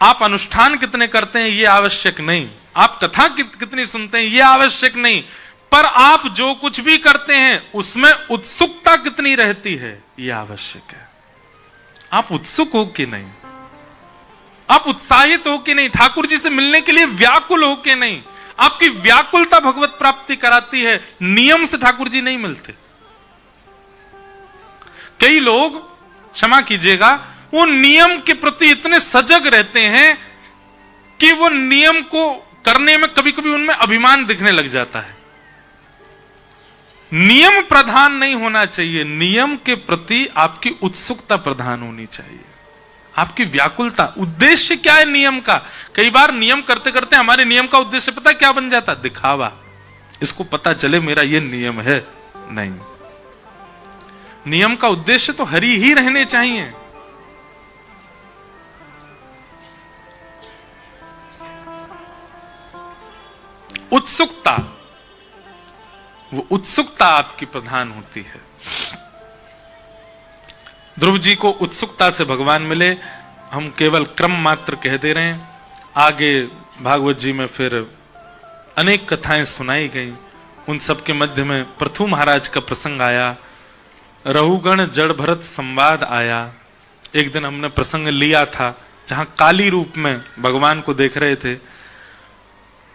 आप अनुष्ठान कितने करते हैं ये आवश्यक नहीं, आप कथा कितनी सुनते हैं ये आवश्यक नहीं, पर आप जो कुछ भी करते हैं उसमें उत्सुकता कितनी रहती है ये आवश्यक है। आप उत्सुक हो कि नहीं? आप उत्साहित हो के नहीं, ठाकुर जी से मिलने के लिए व्याकुल हो के नहीं। आपकी व्याकुलता भगवत प्राप्ति कराती है, नियम से ठाकुर जी नहीं मिलते। कई लोग, क्षमा कीजिएगा, वो नियम के प्रति इतने सजग रहते हैं कि वो नियम को करने में कभी कभी उनमें अभिमान दिखने लग जाता है। नियम प्रधान नहीं होना चाहिए, नियम के प्रति आपकी उत्सुकता प्रधान होनी चाहिए, आपकी व्याकुलता। उद्देश्य क्या है नियम का? कई बार नियम करते करते हमारे नियम का उद्देश्य पता क्या बन जाता? दिखावा, इसको पता चले मेरा ये नियम है। नहीं, नियम का उद्देश्य तो हरि ही रहने चाहिए। उत्सुकता, वो उत्सुकता आपकी प्रधान होती है। ध्रुव जी को उत्सुकता से भगवान मिले, हम केवल क्रम मात्र कह दे रहे हैं। आगे भागवत जी में फिर अनेक कथाएं सुनाई गई, उन सब के मध्य में पृथु महाराज का प्रसंग आया, रहुगण जड़ भरत संवाद आया। एक दिन हमने प्रसंग लिया था जहां काली रूप में भगवान को देख रहे थे,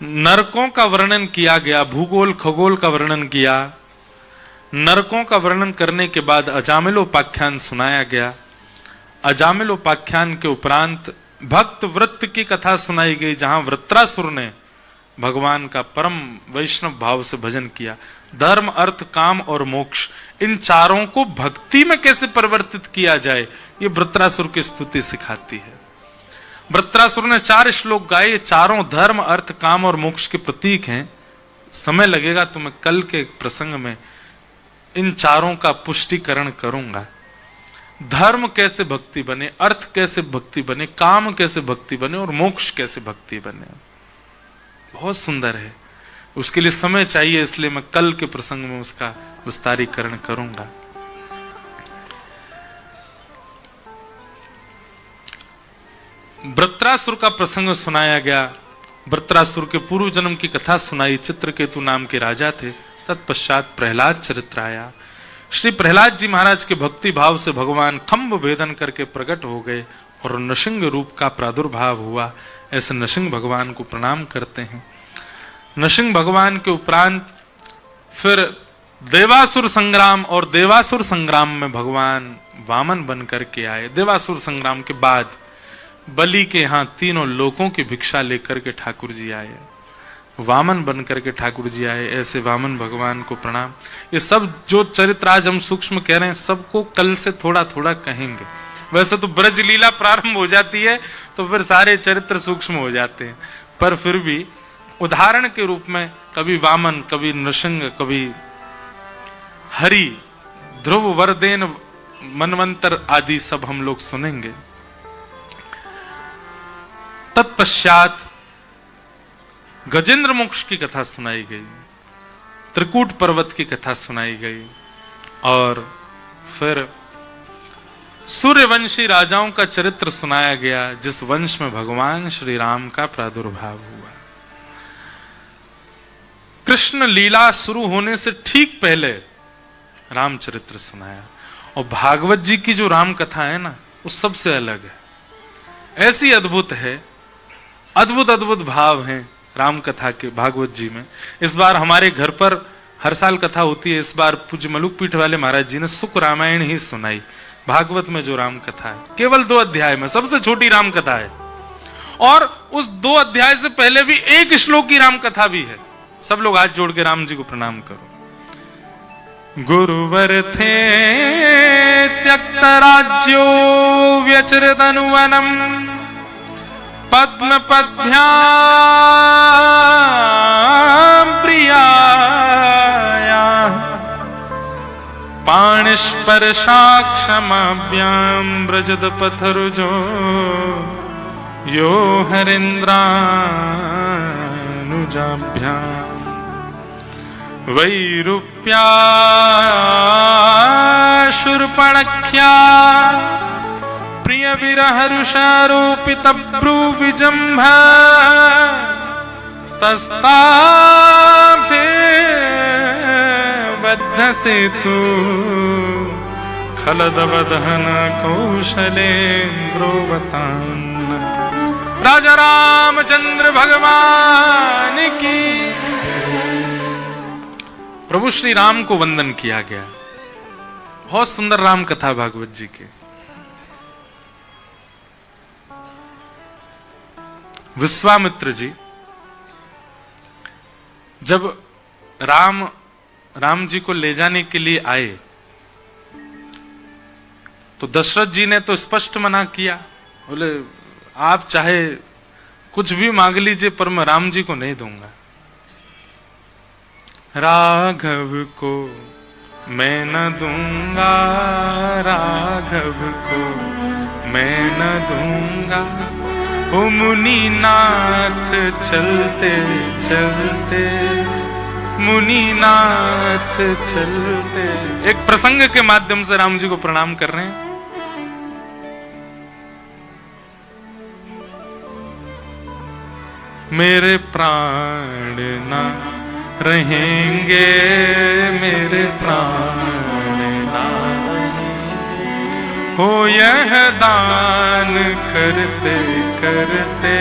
नरकों का वर्णन किया गया, भूगोल खगोल का वर्णन किया, नरकों का वर्णन करने के बाद अजामिलोपाख्यान सुनाया गया। अजामिलोपाख्यान के उपरांत भक्त वृत्त की कथा सुनाई गई, जहां वृत्रासुर ने भगवान का परम वैष्णव भाव से भजन किया। धर्म, अर्थ, काम और मोक्ष, इन चारों को भक्ति में कैसे परिवर्तित किया जाए, ये वृत्रासुर की स्तुति सिखाती है। वृत्रासुर ने 4 श्लोक गाए, चारों धर्म, अर्थ, काम और मोक्ष के प्रतीक हैं। समय लगेगा तो मैं कल के प्रसंग में इन चारों का पुष्टिकरण करूंगा। धर्म कैसे भक्ति बने, अर्थ कैसे भक्ति बने, काम कैसे भक्ति बने और मोक्ष कैसे भक्ति बने, बहुत सुंदर है। उसके लिए समय चाहिए, इसलिए मैं कल के प्रसंग में उसका विस्तारीकरण करूंगा। वृत्रासुर का प्रसंग सुनाया गया। वृत्रासुर के पूर्व जन्म की कथा सुनाई। चित्रकेतु नाम के राजा थे। तत्पश्चात प्रहलाद चरित्र आया। श्री प्रहलाद जी महाराज के भक्ति भाव से भगवान खंभ भेदन करके प्रकट हो गए और नृसिंह रूप का प्रादुर्भाव हुआ। ऐसे नृसिंह भगवान को प्रणाम करते हैं। नृसिंह भगवान के उपरांत फिर देवासुर संग्राम, और देवासुर संग्राम में भगवान वामन बन करके आए। देवासुर संग्राम के बाद बलि के यहां तीनों लोकों की भिक्षा लेकर के ठाकुर जी आए, वामन बन करके ठाकुर जी आए। ऐसे वामन भगवान को प्रणाम। ये सब जो चरित्र आज हम सूक्ष्म कह रहे हैं, सबको कल से थोड़ा थोड़ा कहेंगे। वैसे तो ब्रज लीला प्रारंभ हो जाती है तो फिर सारे चरित्र सूक्ष्म हो जाते हैं, पर फिर भी उदाहरण के रूप में कभी वामन, कभी नृसिंह, कभी हरि, ध्रुव, वरदेन, मनवंतर आदि सब हम लोग सुनेंगे। तत्पश्चात गजेंद्र मोक्ष की कथा सुनाई गई, त्रिकूट पर्वत की कथा सुनाई गई, और फिर सूर्यवंशी राजाओं का चरित्र सुनाया गया, जिस वंश में भगवान श्री राम का प्रादुर्भाव हुआ। कृष्ण लीला शुरू होने से ठीक पहले रामचरित्र सुनाया। और भागवत जी की जो राम कथा है ना, वो सबसे अलग है। ऐसी अद्भुत है, अद्भुत अद्भुत भाव हैं राम कथा के भागवत जी में। इस बार हमारे घर पर हर साल कथा होती है, इस बार पूज्य मलुक पीठ वाले महाराज जी ने सुख रामायण ही सुनाई। भागवत में जो राम कथा है केवल 2 अध्याय में, सबसे छोटी राम कथा है, और उस 2 अध्याय से पहले भी 1 श्लोक की राम कथा भी है। सब लोग हाथ जोड़ के राम जी को प्रणाम करो। गुरुवर थे त्यक्त राज्यो व्यचरत अनुवनम, पद्म पद्भ्याम प्रियाया, पाणिस्पर्शाक्षमाभ्याम ब्रजद पथरुजो, यो हरेन्द्रानुजाभ्याम, वैरूप्या शूर्पणख्या, प्रिय विरहरुषारोपित ब्रूविजम्भ, तस्ताभे बद्ध सेतु, खलदवदहन कौशलेन्द्रोवतान्, राजा रामचंद्र भगवान की। प्रभु श्री राम को वंदन किया गया। बहुत सुंदर राम कथा भागवत जी के। विश्वामित्र जी जब राम जी को ले जाने के लिए आए तो दशरथ जी ने तो स्पष्ट मना किया, बोले आप चाहे कुछ भी मांग लीजिए पर मैं राम जी को नहीं दूंगा। राघव को मैं न दूंगा, राघव को मैं न दूंगा। ओ मुनिनाथ चलते चलते, मुनिनाथ चलते। एक प्रसंग के माध्यम से राम जी को प्रणाम कर रहे हैं। मेरे प्राण ना रहेंगे, मेरे प्राण ना रहेंगे, हो यह दान करते करते,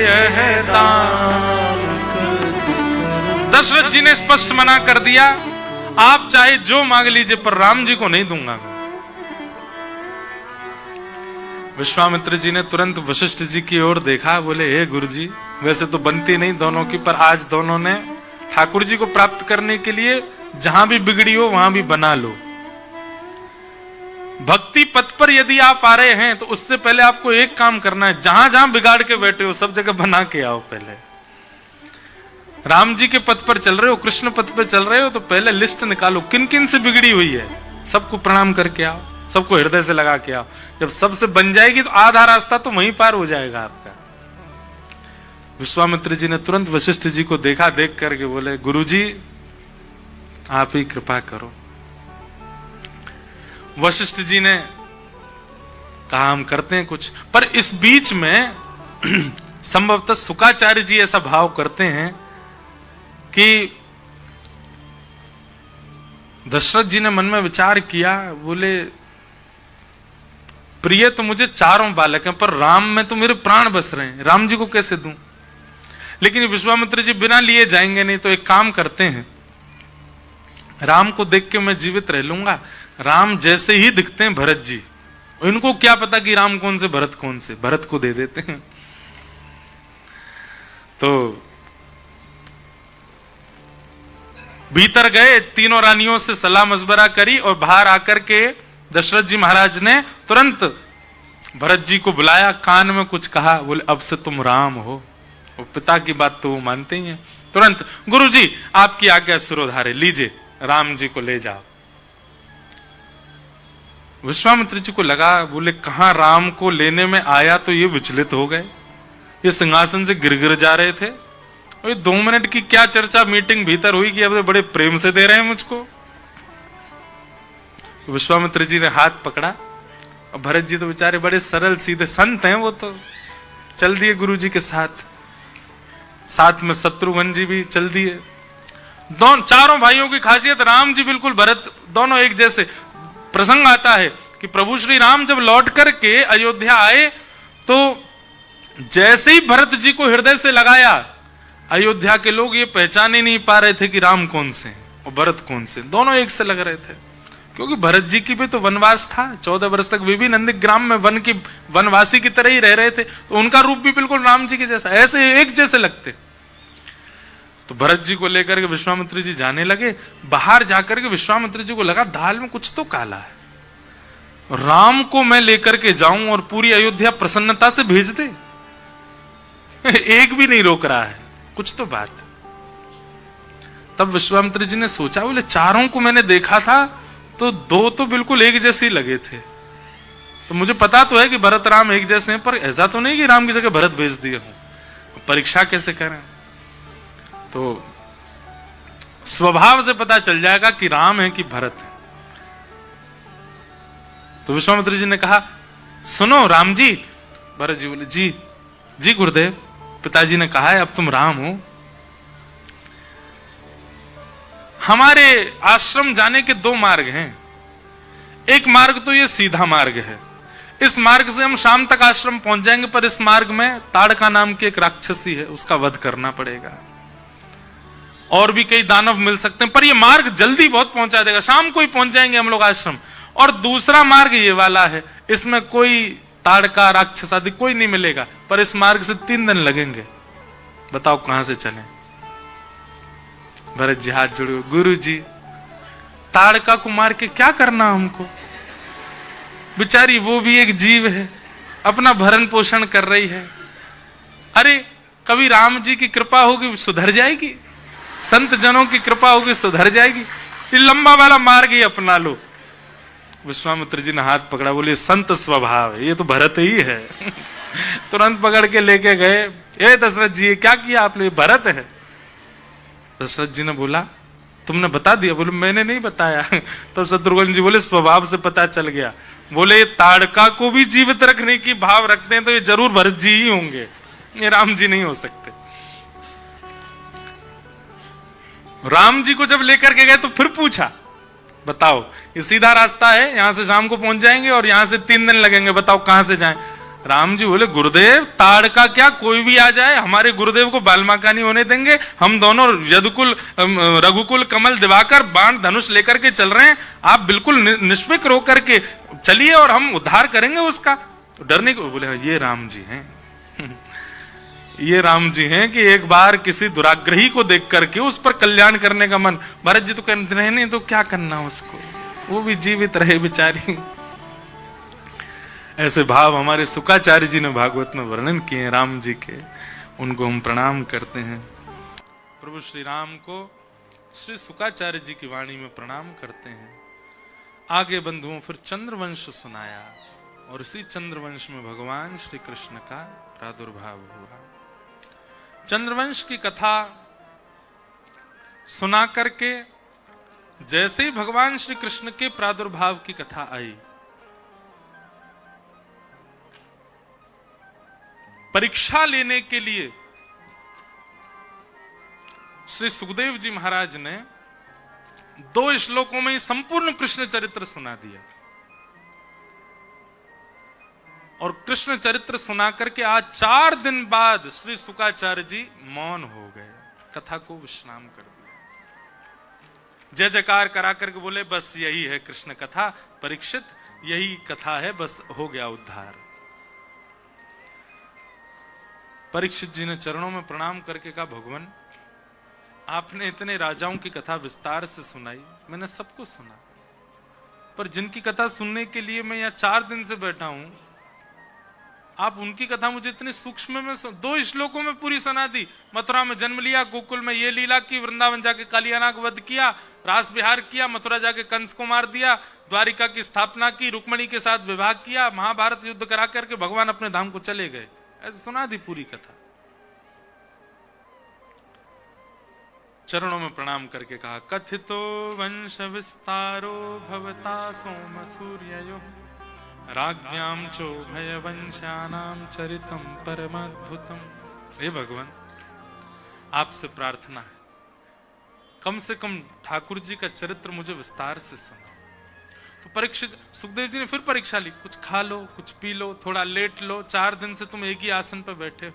यह दान करते करते। दशरथ जी ने स्पष्ट मना कर दिया, आप चाहे जो मांग लीजिए पर राम जी को नहीं दूंगा। विश्वामित्र जी ने तुरंत वशिष्ठ जी की ओर देखा, बोले हे गुरु जी, वैसे तो बनती नहीं दोनों की, पर आज दोनों ने ठाकुर जी को प्राप्त करने के लिए जहां भी बिगड़ी हो वहां भी बना लो। भक्ति पथ पर यदि आप आ रहे हैं तो उससे पहले आपको एक काम करना है, जहां जहां बिगाड़ के बैठे हो सब जगह बना के आओ। पहले राम जी के पथ पर चल रहे हो, कृष्ण पथ पर चल रहे हो, तो पहले लिस्ट निकालो किन किन से बिगड़ी हुई है, सबको प्रणाम करके आओ, सबको हृदय से लगा के आओ। जब सबसे बन जाएगी तो आधा रास्ता तो वहीं पार हो जाएगा आपका। विश्वामित्र जी ने तुरंत वशिष्ठ जी को देखा, देख करके बोले गुरुजी आप ही कृपा करो। वशिष्ठ जी ने कहा हम करते हैं कुछ, पर इस बीच में संभवतः शुकाचार्य जी ऐसा भाव करते हैं कि दशरथ जी ने मन में विचार किया, बोले प्रिय तो मुझे चारों बालक हैं पर राम में तो मेरे प्राण बस रहे हैं, राम जी को कैसे दूं। लेकिन विश्वामित्र जी बिना लिए जाएंगे नहीं, तो एक काम करते हैं, राम को देख के मैं जीवित रह लूंगा। राम जैसे ही दिखते हैं भरत जी, इनको क्या पता कि राम कौन से भरत कौन से, भरत को दे देते हैं। तो भीतर गए, तीनों रानियों से सलाह मशवरा करी और बाहर आकर के दशरथ जी महाराज ने तुरंत भरत जी को बुलाया, कान में कुछ कहा, बोले अब से तुम राम हो। और पिता की बात तो वो मानते ही हैं। तुरंत गुरु जी आपकी आज्ञा सिरोधार्य, लीजिए राम जी को ले जाओ। विश्वामित्र जी को लगा, बोले कहां राम को लेने में आया तो ये विचलित हो गए, ये सिंहासन से गिर गिर जा रहे थे। और 2 मिनट की क्या चर्चा मीटिंग भीतर हुई कि अब बड़े प्रेम से दे रहे हैं मुझको। विश्वामित्र जी ने हाथ पकड़ा और भरत जी तो बेचारे बड़े सरल सीधे संत हैं, वो तो चल दिए गुरु जी के साथ। साथ में शत्रुघ्न जी भी चल दिए। चारों भाइयों की खासियत, राम जी बिल्कुल भरत दोनों एक जैसे। प्रसंग आता है कि प्रभु श्री राम जब लौट करके अयोध्या आए तो जैसे ही भरत जी को हृदय से लगाया, अयोध्या के लोग ये पहचान ही नहीं पा रहे थे कि राम कौन से और भरत कौन से, दोनों एक से लग रहे थे। क्योंकि भरत जी की भी तो वनवास था, 14 वर्ष तक वे भी नंदीग्राम में वनवासी की तरह ही रह रहे थे, तो उनका रूप भी बिल्कुल राम जी के जैसा, ऐसे एक जैसे लगते। तो भरत जी को लेकर के विश्वामित्र जी जाने लगे। बाहर जाकर के विश्वामित्र जी को लगा दाल में कुछ तो काला है, राम को मैं लेकर के जाऊं और पूरी अयोध्या प्रसन्नता से भेज दे, एक भी नहीं रोक रहा है, कुछ तो बात। तब विश्वामित्र जी ने सोचा, बोले चारों को मैंने देखा था तो 2 तो बिल्कुल एक जैसे ही लगे थे, तो मुझे पता तो है कि भरत राम एक जैसे हैं, पर ऐसा तो नहीं कि राम की जगह भरत भेज दिए हूं। परीक्षा कैसे करें? तो स्वभाव से पता चल जाएगा कि राम है कि भरत है। तो विश्वामित्र जी ने कहा, सुनो राम जी। भरत जी बोले जी जी गुरुदेव, पिताजी ने कहा है अब तुम राम हो। हमारे आश्रम जाने के 2 मार्ग हैं। एक मार्ग तो ये सीधा मार्ग है, इस मार्ग से हम शाम तक आश्रम पहुंच जाएंगे, पर इस मार्ग में ताड़का नाम की एक राक्षसी है, उसका वध करना पड़ेगा। और भी कई दानव मिल सकते हैं, पर यह मार्ग जल्दी बहुत पहुंचा देगा, शाम को ही पहुंच जाएंगे हम लोग आश्रम। और दूसरा मार्ग ये वाला है, इसमें कोई ताड़का राक्षस आदि कोई नहीं मिलेगा, पर इस मार्ग से 3 दिन लगेंगे। बताओ कहां से चलें? भरत जी हाथ जोड़ो, गुरु जी ताड़का को मार के क्या करना हमको? बेचारी वो भी एक जीव है, अपना भरण पोषण कर रही है। अरे कभी राम जी की कृपा होगी सुधर जाएगी, संत जनों की कृपा होगी सुधर जाएगी। ये लंबा वाला मार्ग ही अपना लो। विश्वामित्र जी ने हाथ पकड़ा, बोले संत स्वभाव है, ये तो भरत ही है। तुरंत पकड़ के लेके गए। ए दशरथ जी क्या किया आपने? भरत है। दशरथ जी ने बोला तुमने बता दिया? बोले मैंने नहीं बताया। तो शत्रुघ्न जी बोले स्वभाव से पता चल गया। बोले ताड़का को भी जीवित रखने की भाव रखते हैं तो ये जरूर भरत जी ही होंगे, ये राम जी नहीं हो सकते। राम जी को जब लेकर के गए तो फिर पूछा, बताओ ये सीधा रास्ता है, यहां से शाम को पहुंच जाएंगे और यहां से 3 दिन लगेंगे, बताओ कहां से जाएं? राम जी बोले गुरुदेव ताड़का क्या कोई भी आ जाए, हमारे गुरुदेव को बालमाका नहीं होने देंगे। हम दोनों यदुकुल रघुकुल कमल दिवाकर बाण धनुष लेकर के चल रहे हैं, आप बिल्कुल निष्फिक्र होकर के चलिए और हम उद्धार करेंगे उसका। तो डरने को बोले ये राम जी हैं। ये राम जी हैं कि एक बार किसी दुराग्रही को देख करके उस पर कल्याण करने का मन। भरत जी तो कहते रहे नहीं तो क्या करना उसको, वो भी जीवित रहे बेचारी। ऐसे भाव हमारे शुकाचार्य जी ने भागवत में वर्णन किए हैं राम जी के, उनको हम प्रणाम करते हैं। प्रभु श्री राम को श्री शुकाचार्य जी की वाणी में प्रणाम करते हैं। आगे बंधुओं फिर चंद्रवंश सुनाया और इसी चंद्रवंश में भगवान श्री कृष्ण का प्रादुर्भाव हुआ। चंद्रवंश की कथा सुना करके जैसे ही भगवान श्री कृष्ण के प्रादुर्भाव की कथा आई, परीक्षा लेने के लिए श्री सुखदेव जी महाराज ने 2 श्लोकों में संपूर्ण कृष्ण चरित्र सुना दिया। और कृष्ण चरित्र सुना करके आज 4 दिन बाद श्री शुकाचार्य जी मौन हो गए, कथा को विश्राम कर दिया। जय जयकार करा करके बोले बस यही है कृष्ण कथा, परीक्षित यही कथा है, बस हो गया उद्धार। परीक्षित जी ने चरणों में प्रणाम करके कहा भगवान आपने इतने राजाओं की कथा विस्तार से सुनाई, मैंने सबको सुना, पर जिनकी कथा सुनने के लिए मैं यहाँ 4 दिन से बैठा हूं, आप उनकी कथा मुझे इतने सूक्ष्म में 2 श्लोकों में पूरी सुना दी। मथुरा में जन्म लिया, गोकुल में ये लीला की, वृंदावन जाके कालियाना का वध किया, रास विहार किया, मथुरा जाके कंस को मार दिया, द्वारिका की स्थापना की, रुक्मणी के साथ विवाह किया, महाभारत युद्ध करा करके भगवान अपने धाम को चले गए। ऐसे सुना दी पूरी कथा। चरणों में प्रणाम करके कहा कथितो वंश विस्तारो भवता सोम सूर्ययो राज्ञाम चो भय वंशानाम चरितम परमाद्भुतम। हे भगवान आपसे प्रार्थना है, कम से कम ठाकुर जी का चरित्र मुझे विस्तार से सुना। तो परीक्षित सुखदेव जी ने फिर परीक्षा ली, कुछ खा लो, कुछ पी लो, थोड़ा लेट लो, 4 दिन से तुम एक ही आसन पर बैठे हो।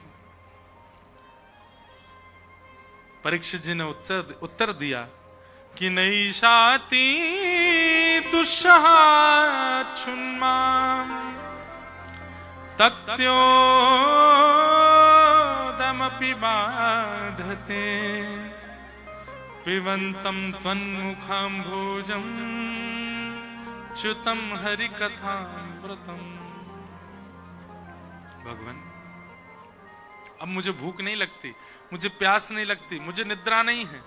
परीक्षित जी ने उत्तर दिया कि नैषाति दुस्सहा छुन्मां तत्योदमपि बाधते पिबन्तं त्वन्मुखाम्भोजं च्युतं हरिकथामृतम्। भगवान अब मुझे भूख नहीं लगती, मुझे प्यास नहीं लगती, मुझे निद्रा नहीं है,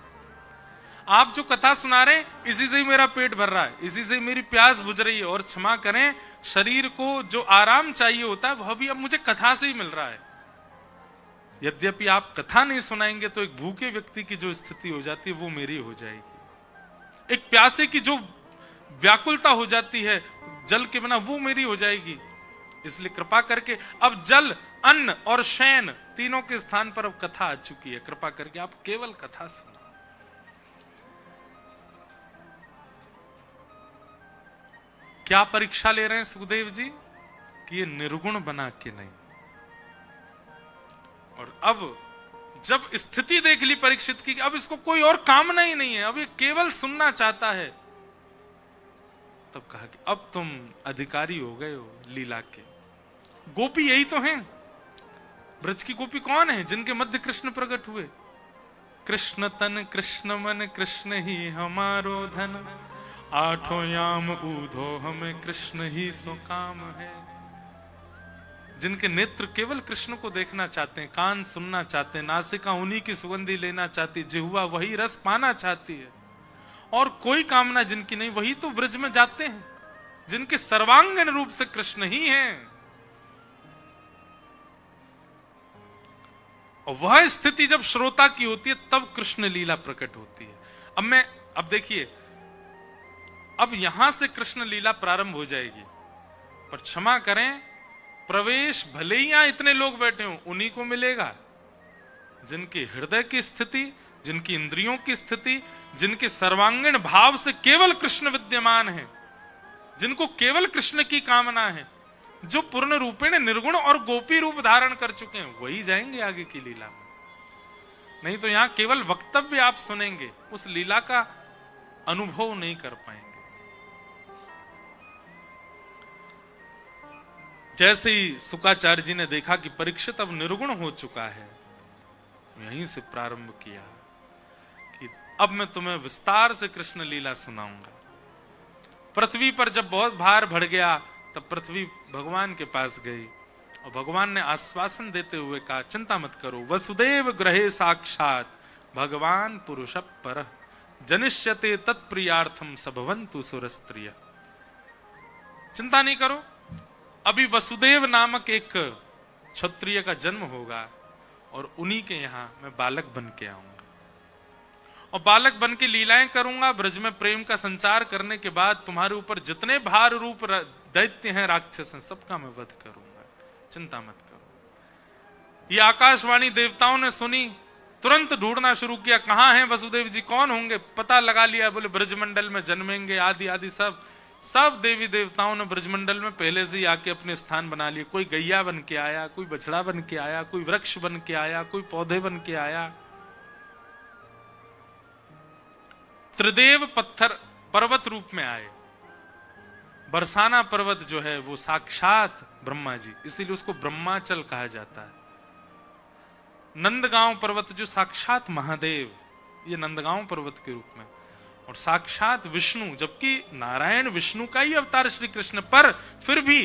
आप जो कथा सुना रहे इसी से ही मेरा पेट भर रहा है, इसी से मेरी प्यास बुझ रही है। और क्षमा करें, शरीर को जो आराम चाहिए होता है वह भी अब मुझे कथा से ही मिल रहा है। यद्यपि आप कथा नहीं सुनाएंगे तो एक भूखे व्यक्ति की जो स्थिति हो जाती है वो मेरी हो जाएगी, एक प्यासे की जो व्याकुलता हो जाती है जल के बिना वो मेरी हो जाएगी। इसलिए कृपा करके अब जल, अन्न और शयन तीनों के स्थान पर अब कथा आ चुकी है, कृपा करके आप केवल कथा सुनो। क्या परीक्षा ले रहे हैं सुखदेव जी? कि ये निर्गुण बना के नहीं। और अब जब स्थिति देख ली परीक्षित की, अब इसको कोई और कामना ही नहीं है, अब ये केवल सुनना चाहता है, तब कहा कि अब तुम अधिकारी हो गए हो लीला के। गोपी यही तो हैं। ब्रज की गोपी कौन है? जिनके मध्य कृष्ण प्रकट हुए। कृष्ण तन कृष्ण मन कृष्ण ही हमारो धन, आठों याम ऊधो हमें कृष्ण ही सो काम है। जिनके नेत्र केवल कृष्ण को देखना चाहते हैं, कान सुनना चाहते हैं, नासिका उन्हीं की सुगंधी लेना चाहती, जिह्वा वही रस पाना चाहती है, और कोई कामना जिनकी नहीं, वही तो ब्रज में जाते हैं, जिनके सर्वांगीण रूप से कृष्ण ही हैं। और वह स्थिति जब श्रोता की होती है, तब कृष्ण लीला प्रकट होती है। अब देखिए, अब यहां से कृष्ण लीला प्रारंभ हो जाएगी, पर क्षमा करें, प्रवेश भले ही यहां इतने लोग बैठे हों, उन्हीं को मिलेगा जिनकी हृदय की स्थिति, जिनकी इंद्रियों की स्थिति, जिनके सर्वांगीण भाव से केवल कृष्ण विद्यमान है, जिनको केवल कृष्ण की कामना है, जो पूर्ण रूपेण निर्गुण और गोपी रूप धारण कर चुके हैं, वही जाएंगे आगे की लीला में। नहीं तो यहां केवल वक्तव्य आप सुनेंगे, उस लीला का अनुभव नहीं कर पाएंगे। जैसे ही शुकाचार्य जी ने देखा कि परीक्षित अब निर्गुण हो चुका है, यहीं से प्रारंभ किया कि अब मैं तुम्हें विस्तार से कृष्ण लीला सुनाऊंगा। पृथ्वी पर जब बहुत भार बढ़ गया, तब पृथ्वी भगवान के पास गई और भगवान ने आश्वासन देते हुए कहा, चिंता मत करो, वसुदेव गृहे साक्षात भगवान पुरुष परः जनिष्यते तत्प्रियार्थम सभवन्तु सुरस्त्रिय। चिंता नहीं करो, अभी वसुदेव नामक एक क्षत्रिय का जन्म होगा और उन्हीं के यहां मैं बालक बन के आऊंगा और बालक बन के लीलाएं करूंगा। ब्रज में प्रेम का संचार करने के बाद तुम्हारे ऊपर जितने भार रूप दैत्य हैं, राक्षस हैं, सबका मैं वध करूंगा, चिंता मत करो। ये आकाशवाणी देवताओं ने सुनी, तुरंत ढूंढना शुरू किया, कहां हैं वसुदेव जी, कौन होंगे। पता लगा लिया, बोले ब्रजमंडल में जन्मेंगे, आदि आदि सब देवी देवताओं ने ब्रजमंडल में पहले से ही आके अपने स्थान बना लिए। कोई गैया बन के आया, कोई बछड़ा बन के आया, कोई वृक्ष बन के आया, कोई पौधे बन के आया। त्रिदेव पत्थर पर्वत रूप में आए। बरसाना पर्वत जो है वो साक्षात ब्रह्मा जी, इसीलिए उसको ब्रह्माचल कहा जाता है। नंदगांव पर्वत जो साक्षात महादेव, ये नंदगांव पर्वत के रूप में, और साक्षात विष्णु, जबकि नारायण विष्णु का ही अवतार श्री कृष्ण, पर फिर भी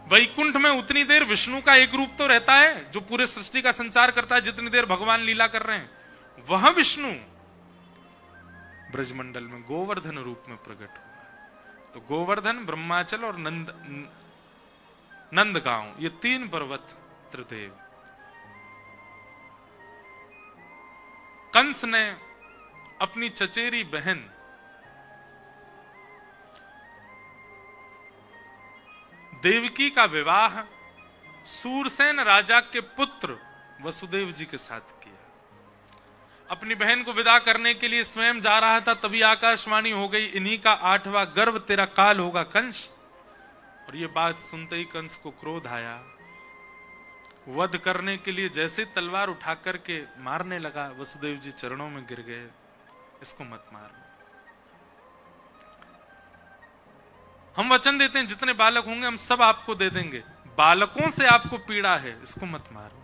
वैकुंठ में उतनी देर विष्णु का एक रूप तो रहता है जो पूरे सृष्टि का संचार करता है, जितनी देर भगवान लीला कर रहे हैं। वह विष्णु ब्रजमंडल में गोवर्धन रूप में प्रकट हुआ। तो गोवर्धन, ब्रह्माचल और नंदगांव, ये तीन पर्वत त्रिदेव। कंस ने अपनी चचेरी बहन देवकी का विवाह सूरसेन राजा के पुत्र वसुदेव जी के साथ किया। अपनी बहन को विदा करने के लिए स्वयं जा रहा था, तभी आकाशवाणी हो गई, इन्हीं का 8वां गर्भ तेरा काल होगा कंस। और ये बात सुनते ही कंस को क्रोध आया, वध करने के लिए जैसे तलवार उठा करके मारने लगा। वसुदेव जी चरणों में गिर गए, इसको मत मारो, हम वचन देते हैं जितने बालक होंगे हम सब आपको दे देंगे, बालकों से आपको पीड़ा है, इसको मत मारो।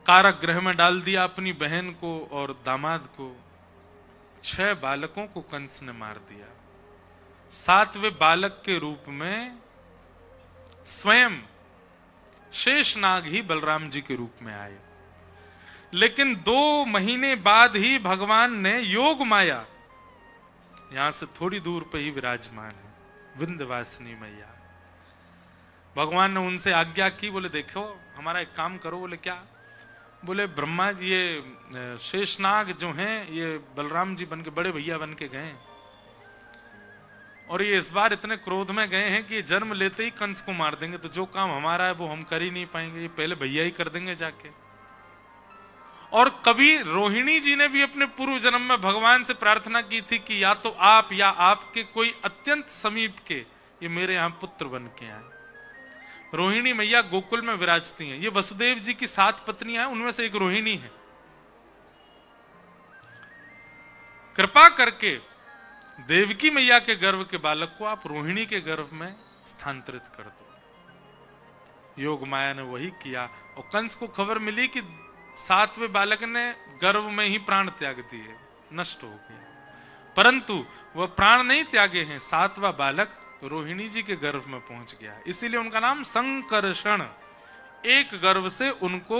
कारागृह में डाल दिया अपनी बहन को और दामाद को। 6 बालकों को कंस ने मार दिया। 7वें बालक के रूप में स्वयं शेषनाग ही बलराम जी के रूप में आए। लेकिन 2 महीने बाद ही भगवान ने योग माया, यहां से थोड़ी दूर पे ही विराजमान है, विंध्यवासिनी मैया। भगवान ने उनसे आज्ञा की, बोले देखो हमारा एक काम करो। बोले क्या? बोले ब्रह्मा जी, ये शेषनाग जो हैं ये बलराम जी बन के बड़े भैया बन के गए, और ये इस बार इतने क्रोध में गए हैं कि ये जन्म लेते ही कंस को मार देंगे, तो जो काम हमारा है वो हम कर ही नहीं पाएंगे, ये पहले भैया ही कर देंगे जाके। और कभी रोहिणी जी ने भी अपने पूर्व जन्म में भगवान से प्रार्थना की थी कि या तो आप या आपके कोई अत्यंत समीप के ये मेरे यहां पुत्र बन के आए। रोहिणी मैया गोकुल में विराजती हैं। ये वसुदेव जी की 7 पत्नियां हैं, उनमें से एक रोहिणी है। कृपा करके देवकी मैया के गर्भ के बालक को आप रोहिणी के गर्भ में स्थानांतरित कर दो। योग माया ने वही किया और कंस को खबर मिली कि 7वें बालक ने गर्भ में ही प्राण त्याग दिए, नष्ट हो गया। परंतु वह प्राण नहीं त्यागे हैं, 7वां बालक रोहिणी जी के गर्भ में पहुंच गया। इसीलिए उनका नाम संकर्षण, एक गर्भ से उनको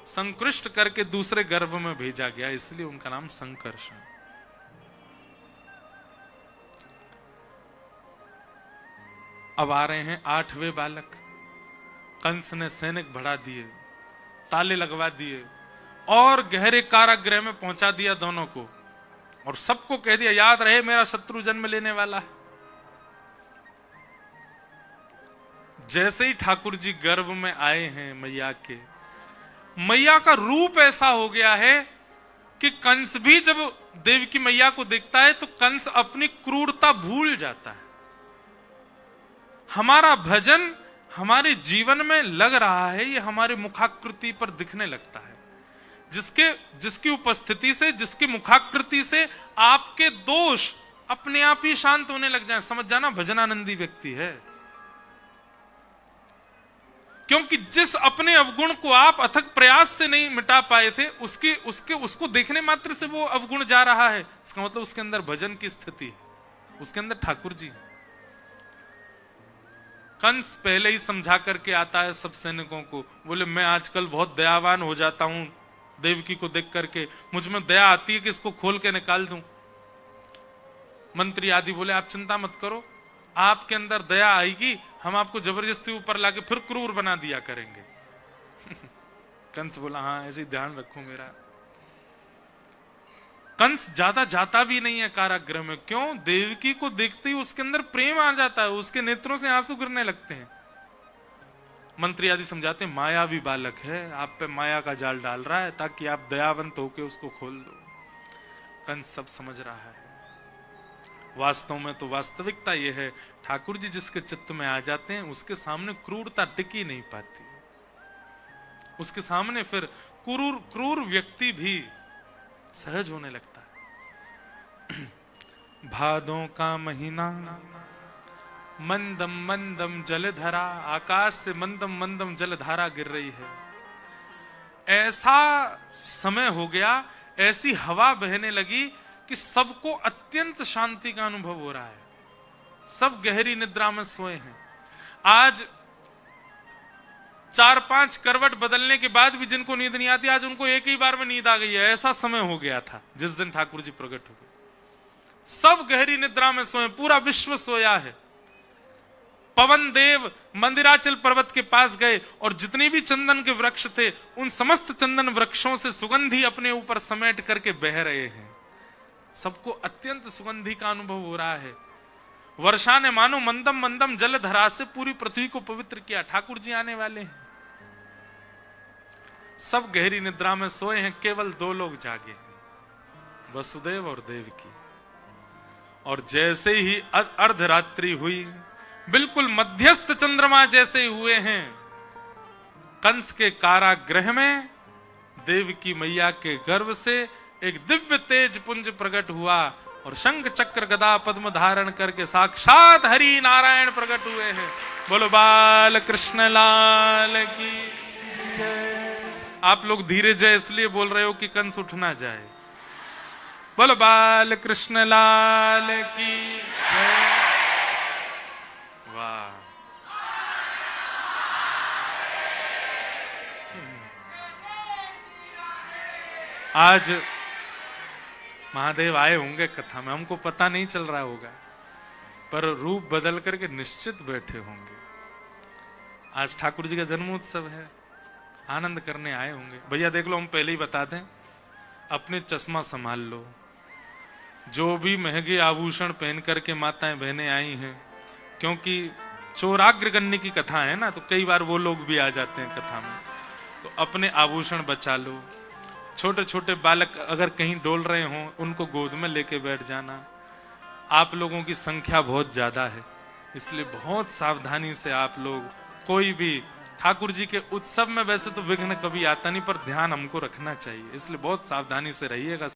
संकृष्ट करके दूसरे गर्भ में भेजा गया, इसलिए उनका नाम संकर्षण। अब आ रहे हैं 8वें बालक। कंस ने सैनिक बढ़ा दिए, ताले लगवा दिए और गहरे कारागृह में पहुंचा दिया दोनों को, और सबको कह दिया याद रहे मेरा शत्रु जन्म लेने वाला है। जैसे ही ठाकुर जी गर्भ में आए हैं मैया के, मैया का रूप ऐसा हो गया है कि कंस भी जब देवकी मैया को देखता है तो कंस अपनी क्रूरता भूल जाता है। हमारा भजन हमारे जीवन में लग रहा है, ये हमारे मुखाकृति पर दिखने लगता है। जिसकी उपस्थिति से, जिसकी मुखाकृति से आपके दोष अपने आप ही शांत होने लग जाए, समझ जाना भजनानंदी व्यक्ति है। क्योंकि जिस अपने अवगुण को आप अथक प्रयास से नहीं मिटा पाए थे, उसको देखने मात्र से वो अवगुण जा रहा है, इसका मतलब उसके अंदर भजन की स्थिति है, उसके अंदर ठाकुर जी। कंस पहले ही समझा करके आता है सब सैनिकों को, बोले मैं आजकल बहुत दयावान हो जाता हूं, देवकी को देख करके मुझ में दया आती है कि इसको खोल के निकाल दूं। मंत्री आदि बोले आप चिंता मत करो, आपके अंदर दया आएगी, हम आपको जबरदस्ती ऊपर लाके फिर क्रूर बना दिया करेंगे। कंस बोला हाँ ऐसे ध्यान रखो मेरा। कंस ज्यादा जाता भी नहीं है कारागृह में। क्यों? देवकी को देखते ही उसके अंदर प्रेम आ जाता है, उसके नेत्रों से आंसू गिरने लगते हैं। मंत्री आदि समझाते हैं मायावी बालक है, आप पे माया का जाल डाल रहा है ताकि आप दयावंत होके उसको खोल दो। कंस सब समझ रहा है। वास्तव में तो वास्तविकता यह है, ठाकुर जी जिसके चित्त में आ जाते हैं उसके सामने क्रूरता टिकी नहीं पाती। उसके सामने फिर क्रूर व्यक्ति भी सहज होने लगता है। भादों का महीना मंदम मंदम जलधारा, आकाश से मंदम मंदम जलधारा गिर रही है। ऐसा समय हो गया, ऐसी हवा बहने लगी कि सबको अत्यंत शांति का अनुभव हो रहा है। सब गहरी निद्रा में सोए हैं। आज 4-5 करवट बदलने के बाद भी जिनको नींद नहीं आती, आज उनको एक ही बार में नींद आ गई है। ऐसा समय हो गया था जिस दिन ठाकुर जी प्रकट हो गए। सब गहरी निद्रा में सोए, पूरा विश्व सोया है। पवन देव मंदिराचल पर्वत के पास गए और जितने भी चंदन के वृक्ष थे उन समस्त चंदन वृक्षों से सुगंधी अपने ऊपर समेट करके बह रहे हैं। सबको अत्यंत सुगंधी का अनुभव हो रहा है। वर्षा ने मानो मंदम मंदम जल धरा से पूरी पृथ्वी को पवित्र किया। ठाकुर जी आने वाले हैं। सब गहरी निद्रा में सोए हैं, केवल 2 लोग जागे हैं, वसुदेव और देवकी। और जैसे ही अर्धरात्रि हुई, बिल्कुल मध्यस्थ चंद्रमा जैसे हुए हैं, कंस के कारागृह में देवकी मैया के गर्भ से एक दिव्य तेज पुंज प्रकट हुआ और शंख चक्र गदा पद्म धारण करके साक्षात हरि नारायण प्रकट हुए हैं। बोलो बाल कृष्ण लाल की। आप लोग धीरे जय इसलिए बोल रहे हो कि कंस उठ ना जाए। बोलो बाल कृष्ण लाल की। वाह, आज महादेव आए होंगे कथा में, हमको पता नहीं चल रहा होगा, पर रूप बदल करके निश्चित बैठे होंगे। आज ठाकुर जी का जन्मोत्सव है, आनंद करने आए होंगे। भैया देख लो, हम पहले ही बता दें, अपने चश्मा संभाल लो। जो भी महंगे आभूषण पहन करके माताएं बहनें आई हैं, क्योंकि चौराग्रगण्य की कथा है ना, तो कई बार वो लोग भी आ जाते हैं कथा में, तो अपने आभूषण बचा लो। छोटे छोटे बालक अगर कहीं डोल रहे हों, उनको गोद में लेके बैठ जाना। आप लोगों की संख्या बहुत ज्यादा है, इसलिए बहुत सावधानी से आप लोग कोई भी ठाकुर जी के उत्सव में, वैसे तो विघ्न कभी आता नहीं, पर ध्यान हमको रखना चाहिए, इसलिए बहुत सावधानी से रहिएगा।